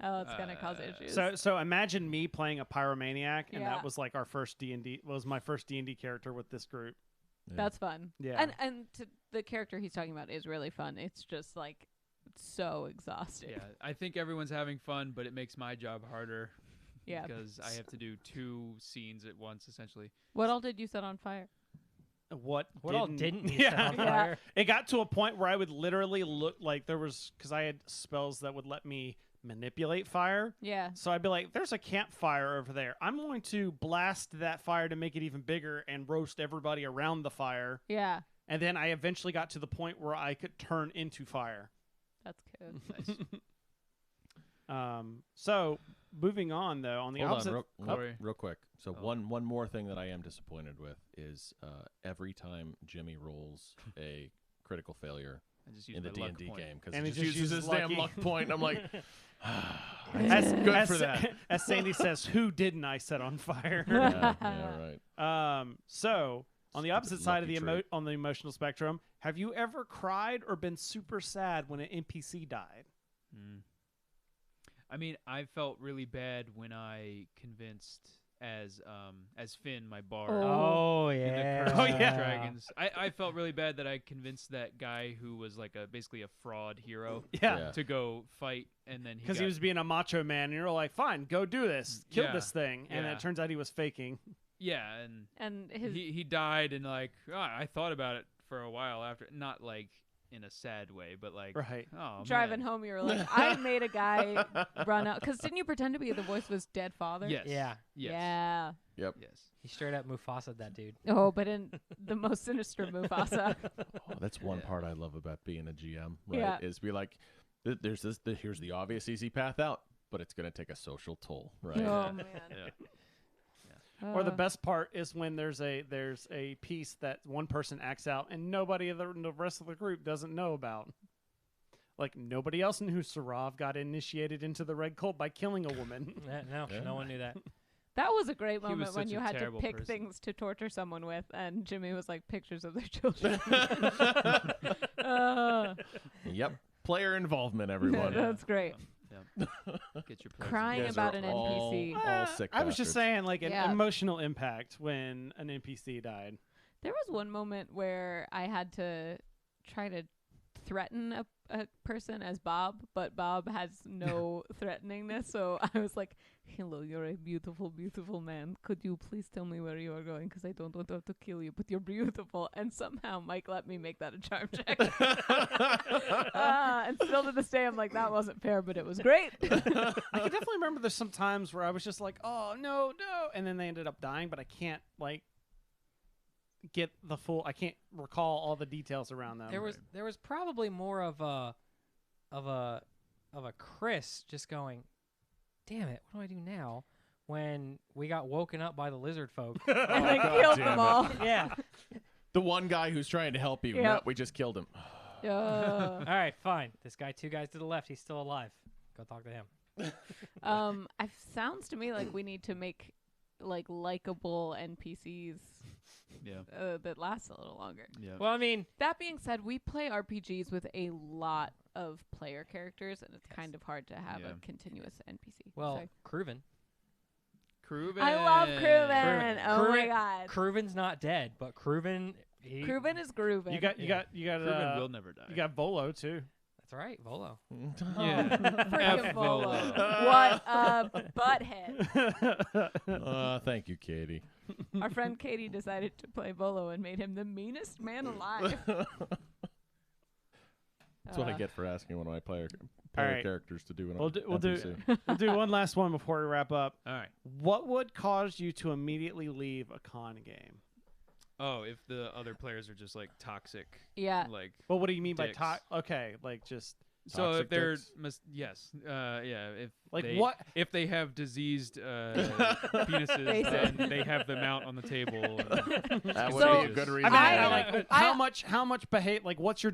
Oh, it's gonna cause issues. So imagine me playing a pyromaniac, and Yeah. that was like our first D&D. Was my first D&D character with this group. Yeah. That's fun. Yeah. And the character he's talking about is really fun. It's just like so exhausting. Yeah, I think everyone's having fun, but it makes my job harder. Yeah. Because I have to do 2 scenes at once, essentially. What all did you set on fire? What all didn't you set on Yeah. fire? It got to a point where I would literally look like there was, because I had spells that would let me manipulate fire. Yeah. So I'd be like, there's a campfire over there. I'm going to blast that fire to make it even bigger and roast everybody around the fire. Yeah. And then I eventually got to the point where I could turn into fire. That's good. Nice. So moving on though, on the Hold opposite. on, real quick. So Oh. one more thing that I am disappointed with is every time Jimmy rolls a critical failure I just use in the my luck D&D point. game because And he he just just uses uses his damn lucky. luck point. And I'm like, as, good as, for that. As Sandy says, who didn't I set on fire? yeah, right. So on the Stupid opposite side of lucky the trait. on the emotional spectrum, have you ever cried or been super sad when an NPC died? Mm. I mean, I felt really bad when I convinced as Finn, my bard. Oh in the yeah. Curse Oh, of yeah. Dragons. I felt really bad that I convinced that guy who was like basically a fraud hero Yeah. to go fight, and then Because he was being a macho man, and you're like, fine, go do this. Kill Yeah. this thing. And Yeah. it turns out he was faking. And his he died, and like I thought about it for a while after, not like in a sad way, but like Right. oh, driving man. home, you were like, I made a guy run out. Because didn't you pretend to be the voice of his dead father? Yes. Yeah. Yes. Yeah. Yep. Yes. He straight up Mufasa'd that dude. Oh, but in the most sinister Mufasa. Oh, that's one Yeah. part I love about being a GM, right? Yeah. Is be like, there's this, here's the obvious easy path out, but it's going to take a social toll, right? Oh man. Yeah. Or the best part is when there's a piece that one person acts out and nobody of the rest of the group doesn't know about. Like nobody else in Husarov got initiated into the Red Cult by killing a woman. No, Yeah. no one knew that. That was a great He was moment when such you a had to terrible pick person. things to torture someone with, and Jimmy was like pictures of their children. Yep. Player involvement, everyone. That's great. Yeah. Get your presents. Crying You guys about are an all- NPC. all sick I was just bastards. saying, like an Yeah. emotional impact when an NPC died. There was one moment where I had to try to threaten a person as Bob, but Bob has no threateningness. So I was like, hello, you're a beautiful, beautiful man. Could you please tell me where you are going? Because I don't want to have to kill you, but you're beautiful. And somehow Mike let me make that a charm check. And still to this day, I'm like, that wasn't fair, but it was great. I can definitely remember there's some times where I was just like, oh, no, and then they ended up dying, but I can't, like, get the full, I can't recall all the details around them. There was probably more of a Chris just going, damn it, what do I do now? When we got woken up by the lizard folk. And I God killed damn them it. all. Yeah. The one guy who's trying to help you. Yep. No, we just killed him. All right, fine. This guy, 2 guys to the left, he's still alive. Go talk to him. It sounds to me like we need to make like likable NPCs Yeah. that last a little longer. Yeah. Well, I mean, That being said, we play RPGs with a lot of player characters, and it's kind of hard to have Yeah. a continuous NPC. well, Sorry. Cruven. Cruven. I love Cruven. Cruven. Oh my Cruven- god, Cruven's not dead, but Cruven. Cruven is grooving. You got, Cruven will never die. you got Volo too. That's right, Volo. Yeah. Freaking F Volo. Volo. What a butthead. Thank you, Katie. Our friend Katie decided to play Volo and made him the meanest man alive. That's what I get for asking one of my player right. characters to do an We'll do NPC. we'll do one last one before we wrap up. All right. What would cause you to immediately leave a con game? Oh, if the other players are just like toxic, Yeah. like Well, what do you mean Dicks. by okay, like just so Toxic if they're dicks? yes, yeah, if like they, what? if they have diseased penises, Basic. then they have them out on the table. And That would So, be a good I reason. mean, I- like how much behave? Like what's your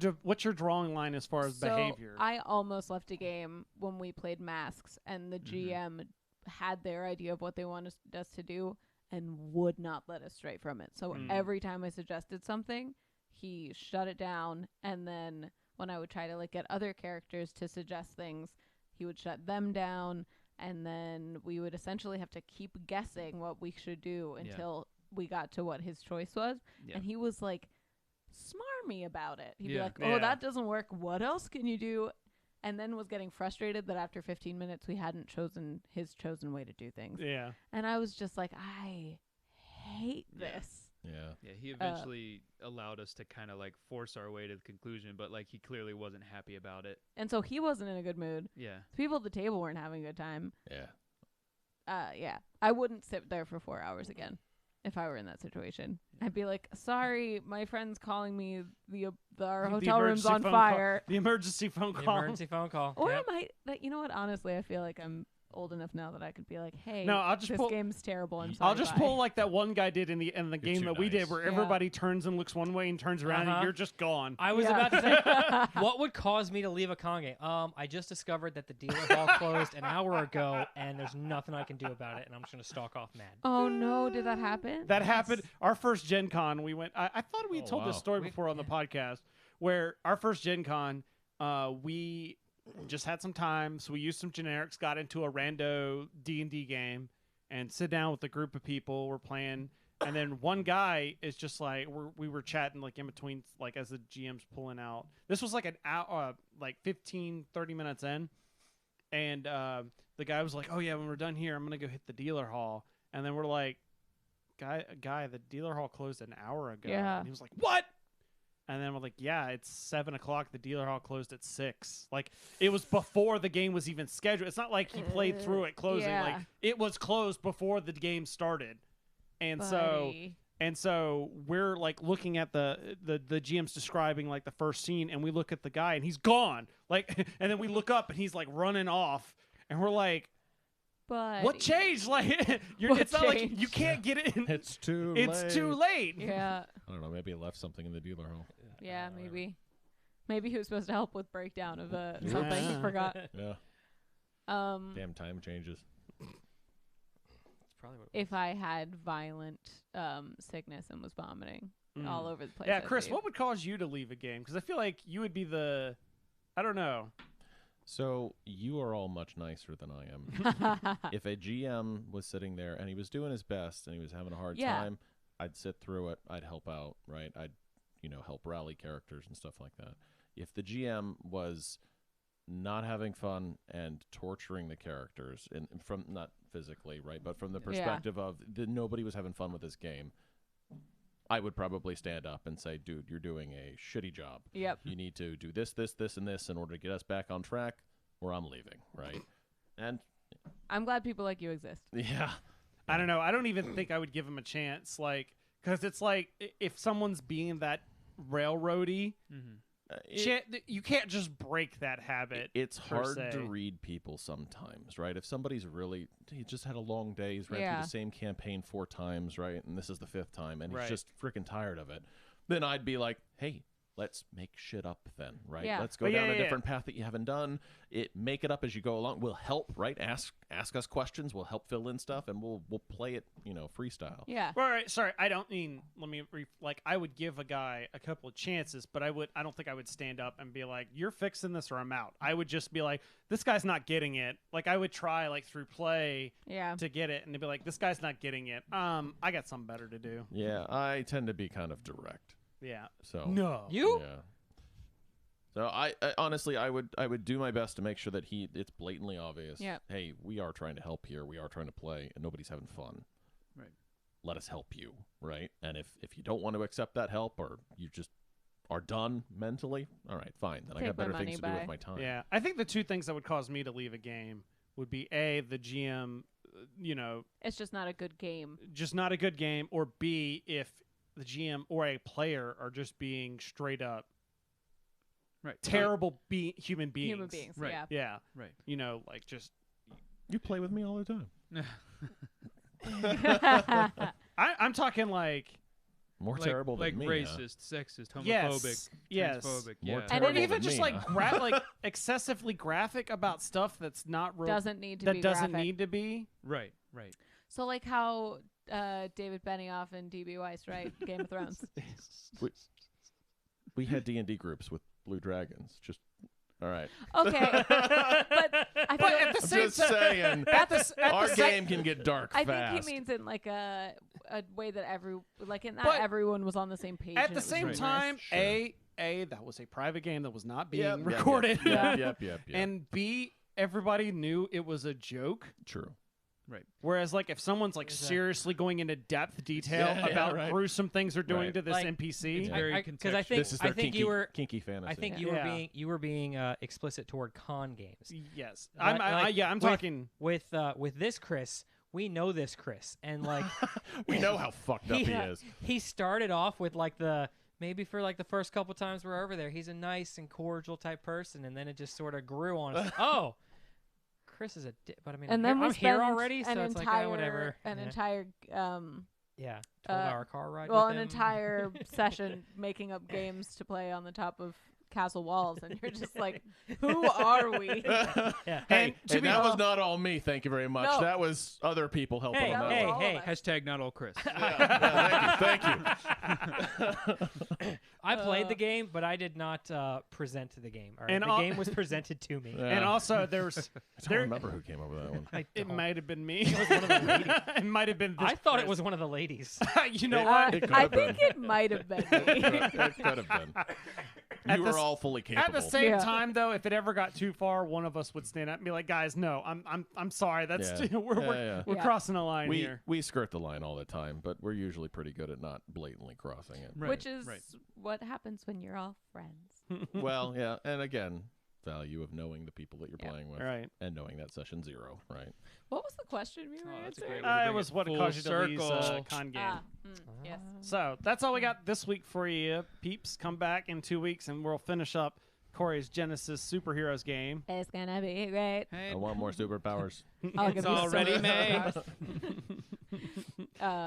drawing line as far as So behavior? I almost left a game when we played Masks, and the Mm-hmm. GM had their idea of what they wanted us to do and would not let us stray from it. So every time I suggested something, he shut it down, and then when I would try to like get other characters to suggest things, he would shut them down, and then we would essentially have to keep guessing what we should do Yeah. until we got to what his choice was, Yeah. and he was like smarmy about it. He'd be Yeah. like, "Oh, that doesn't work. What else can you do?" And then was getting frustrated that after 15 minutes we hadn't chosen his chosen way to do things. Yeah. And I was just like, I hate this. Yeah. Yeah, he eventually allowed us to kind of like force our way to the conclusion, but like he clearly wasn't happy about it. And so he wasn't in a good mood. Yeah. The people at the table weren't having a good time. Yeah. Yeah. I wouldn't sit there for 4 hours again if I were in that situation. I'd be like, sorry, my friend's calling me. Our hotel room's on fire. The emergency phone The call. emergency phone call. Or Yep. I might, you know what? Honestly, I feel like I'm old enough now that I could be like, hey, No, I'll just this pull- game's terrible. I'm sorry. I'll just bye. pull like that one guy did in the game too that we did, nice. where Yeah. everybody turns and looks one way and turns around, Uh-huh. and you're just gone. I was Yeah. about to say, what would cause me to leave a con game? I just discovered that the dealer hall closed an hour ago, and there's nothing I can do about it, and I'm just gonna stalk off mad. Oh no, did that happen? That happened. Our first Gen Con, we went. I thought we had Oh, told this wow. story before on the podcast, where our first Gen Con, we just had some time, so we used some generics, got into a rando D&D game, and sit down with a group of people. We're playing, and then one guy is just like, we were chatting like in between, like as the GM's pulling out. This was like an hour, like 15, 30 minutes in, and the guy was like, "Oh yeah, when we're done here, I'm gonna go hit the dealer hall," and then we're like, Guy, the dealer hall closed an hour ago. Yeah. And he was like, "What?" And then we're like, "Yeah, it's 7:00. The dealer hall closed at 6. Like, it was before the game was even scheduled. It's not like he played through it closing. Yeah. Like, it was closed before the game started. And Buddy. so we're like looking at the GM's describing like the first scene, and we look at the guy and he's gone. Like, and then we look up and he's like running off, and we're like, But "What changed?" Like, What it's not like changed? you can't get in. It's too late. It's too late. Yeah, I don't know. Maybe he left something in the dealer hall. yeah, maybe. Maybe he was supposed to help with breakdown of something he Yeah. forgot. Yeah. Um, Damn time changes. That's probably what it was. if I had violent sickness and was vomiting all over the place. Yeah, I'd Chris, leave. what would cause you to leave a game? Because I feel like you would be the, I don't know. So you are all much nicer than I am. If a GM was sitting there and he was doing his best and he was having a hard Yeah. time, I'd sit through it. I'd help out, right? I'd, help rally characters and stuff like that. If the GM was not having fun and torturing the characters, and from not physically, right, but from the Yeah. perspective of nobody was having fun with this game, I would probably stand up and say, "Dude, you're doing a shitty job. Yep. You need to do this, this, this, and this in order to get us back on track, or I'm leaving," right? And I'm glad people like you exist. yeah, I don't know. I don't even think I would give him a chance. Like, because it's like if someone's being that railroady, you can't just break that habit. it's per hard to se. read people sometimes, right? If somebody's really, he just had a long day, he's ran Yeah. through the same campaign 4 times, right? And this is the 5th time, and Right. he's just freaking tired of it. Then I'd be like, "Hey, let's make shit up then, right? Yeah. Let's go Oh, yeah, down a yeah, yeah. different path that you haven't done. Make it up as you go along. We'll help, right? Ask us questions. We'll help fill in stuff, and we'll play it, freestyle." Yeah. All right, sorry. I don't mean. Let me I would give a guy a couple of chances, but I don't think I would stand up and be like, "You're fixing this, or I'm out." I would just be like, "This guy's not getting it." Like I would try like through play Yeah. to get it, and they'd be like, "This guy's not getting it. I got something better to do." Yeah, I tend to be kind of direct. Yeah. So No. You? Yeah. So I honestly I would do my best to make sure that it's blatantly obvious. Yep. Hey, we are trying to help here. We are trying to play, and nobody's having fun. Right. Let us help you, right? And if you don't want to accept that help, or you just are done mentally, all right, fine. Then I Take got my better money, things to do bye. with my time. Yeah. I think the two things that would cause me to leave a game would be A, the GM, It's just not a good game. just not a good game, or B, if the GM or a player are just being straight up Right. terrible human beings. Human beings. Right. Yeah. Yeah. Right. Like just You play with me all the time. I'm talking like More like, terrible like than me. racist, sexist, homophobic, yes, transphobic. More Yeah. and terrible then even than just me, like huh? like excessively graphic about stuff that's not real, Doesn't need to that be doesn't graphic. need to be. Right. Right. So like how David Benioff and D.B. Weiss, right? Game of Thrones. We had D&D groups with blue dragons. Just all right. Okay, but I feel I'm just saying. At the Our same game can get dark I fast. think he means in like a a way that not But everyone was on the same page. At and the it was same humorous. time, Sure. that was a private game that was not being Yep, recorded. Yep. And B, everybody knew it was a joke. True. Right. Whereas, like, if someone's like seriously going into depth detail about right. gruesome things they're doing Right. to this Like, NPC, It's very because I contextual. think This is their kinky fantasy. I think Yeah. you were being explicit toward con games. yes, Like- I'm with- talking. With this Chris, we know this Chris, and like we know how fucked up he is. He started off with like maybe for like the first couple times we're over there, he's a nice and cordial type person, and then it just sort of grew on us. Oh, Chris is a but I mean, And then we I'm here spent already, so an it's entire, like whatever. an Yeah. entire 12-hour car ride. well, with an him. entire session making up games to play on the top of castle walls, and you're just like, who are we? Yeah. Hey, to be that hon- was not all me. Thank you very much. No. That was other people helping Hey, on that hey, one. all of us. Hashtag not all Chris. Thank you. I played the game, but I did not present the game. All right? And the all- game was presented to me. Yeah. And also, there's I don't remember who came up with that one. it don't. might have been me. It was one of the ladies. It might have been. This I thought it Chris. was one of the ladies. You know It- what? it could I have been. think it might have been me. It could have been. At You the were s- all fully capable. At the same Yeah. time, though, if it ever got too far, one of us would stand up and be like, "Guys, no, I'm sorry. That's Yeah. we're Yeah. crossing a line we here." we skirt the line all the time, but we're usually pretty good at not blatantly crossing it. Right, Which is right. what happens when you're all friends. Well, yeah, and again, value of knowing the people that you're Yeah. playing with, Right. and knowing that session 0, right? What was the question we were Oh, that's a answering? great way to It bring was it what full caused you to leave circle. con game. Yes. So that's all we got this week for you, peeps. Come back in 2 weeks and we'll finish up Corey's Genesis Superheroes game. It's gonna be great. Hey, I want more superpowers. I'll it's give you already some- made.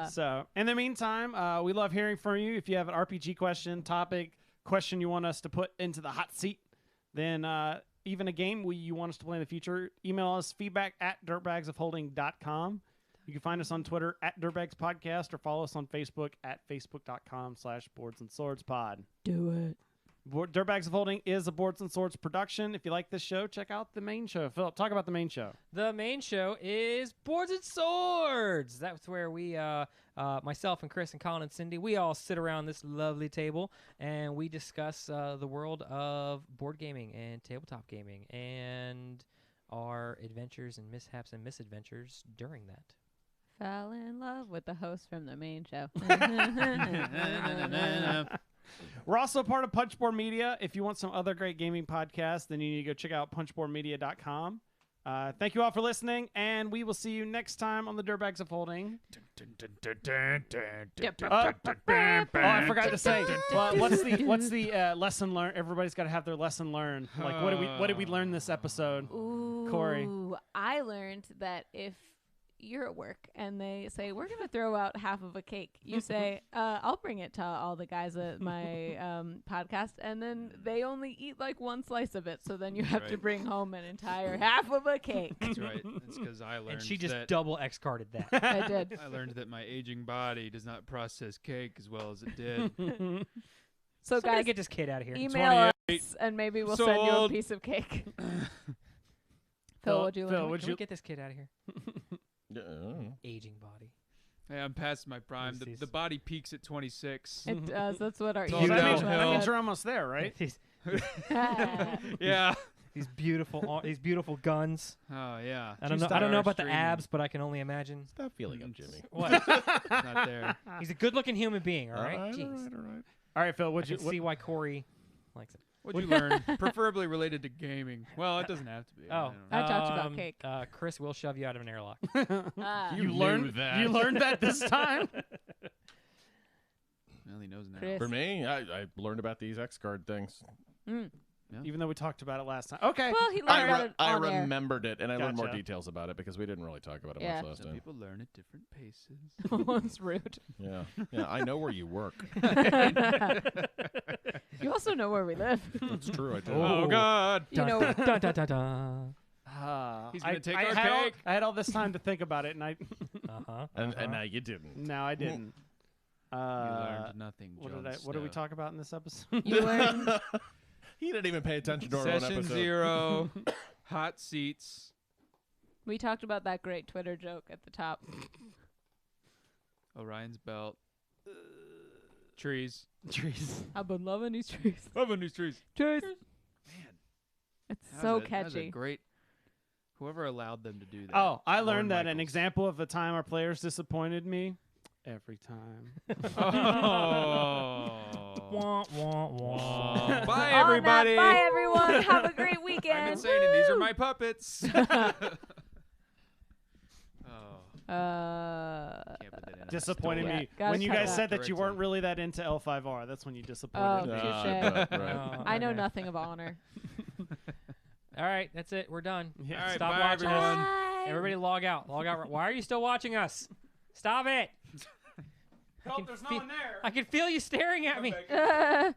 So in the meantime, we love hearing from you. If you have an RPG question, topic, question you want us to put into the hot seat, then even a game you want us to play in the future, email us feedback@dirtbagsofholding.com. You can find us on Twitter @DirtbagsPodcast or follow us on Facebook facebook.com/boardsandswordspod. Do it. Dirtbags of Holding is a Boards and Swords production. If you like this show, check out the main show. Philip, talk about the main show. The main show is Boards and Swords. That's where we, myself and Chris and Colin and Cindy, we all sit around this lovely table and we discuss the world of board gaming and tabletop gaming and our adventures and mishaps and misadventures during that. Fell in love with the host from the main show. We're also part of Punchboard Media. If you want some other great gaming podcasts, then you need to go check out punchboardmedia.com. Thank you all for listening, and we will see you next time on the Dirtbags of Holding. Oh, I forgot to say. Well, what's the lesson learned? Everybody's got to have their lesson learned. Like, what did we learn this episode? Ooh, Corey. I learned that if you're at work and they say, we're going to throw out half of a cake, you say, I'll bring it to all the guys at my podcast, and then they only eat like one slice of it, so then you have to Right. bring home an entire half of a cake. That's right. That's because I learned And she just that double X-carded that. I did. I learned that my aging body does not process cake as well as it did. So Somebody guys, get this kid out of here. email us and maybe we'll send you a Sold. piece of cake. Phil, would you Phil, like? would Can you? we get this kid out of here? Yeah, I don't know. Aging body. Hey, I'm past my prime. Yes, The body peaks at 26. It does. That's what our It's So all that means, downhill. that means you're almost there, right? These Yeah. these beautiful guns. Oh yeah. I don't know Two-star about the streaming. abs, but I can only imagine. Stop feeling up, Jimmy. What? It's not there. He's a good-looking human being. All right. all Jeez. right, all right. All right, Phil. I What'd can you? see why Corey likes it. What'd you learn? Preferably related to gaming. Well, it doesn't have to be. I Oh, don't know. I talked about cake. Chris will shove you out of an airlock. Ah. You knew learned that. You learned that this time. Well, he knows now. Chris. For me, I learned about these X card things. Mm. Even though we talked about it last time. Okay. Well, he learned about it I on air. remembered it, and I learned more Gotcha. details about it because we didn't really talk about it Yeah. much last Some time. people learn at different paces. Oh, it's rude. Yeah, yeah. I know where you work. You also know where we live. That's true. I do. Oh God. You know, dun, dun, dun, dun. He's gonna take I our had cake. I had all this time to think about it, and I Uh-huh. And now you didn't. no, I didn't. You learned nothing. What Jon did we Snow. talk about in this episode? you learn. He didn't even pay attention to our own Session episode. 0. Hot seats. We talked about that great Twitter joke at the top. Orion's belt. Trees. Trees. I've been loving these trees. Loving these trees. Trees. Man, It's that so was that was a catchy. great. Whoever allowed them to do that. Oh, I Lorne learned that an Michaels. example of a time our players disappointed me. Every time. Oh. Wah, wah, wah. Bye, On that, everybody. bye, everyone. Have a great I'm weekend. insane, and these are my puppets. Oh, can't put that in. Disappointed Yeah, me. gotta When you cut guys that. said that you Directly. weren't really that into L5R, that's when you Oh, disappointed me. touche. right. I know okay. nothing of honor. All right, that's it. We're done. Yeah. All right, Stop bye, watching everyone. us. Bye. Everybody log out. Log out. Why are you still watching us? Stop it. Oh, there's no one there. I can feel you staring at me. Uh,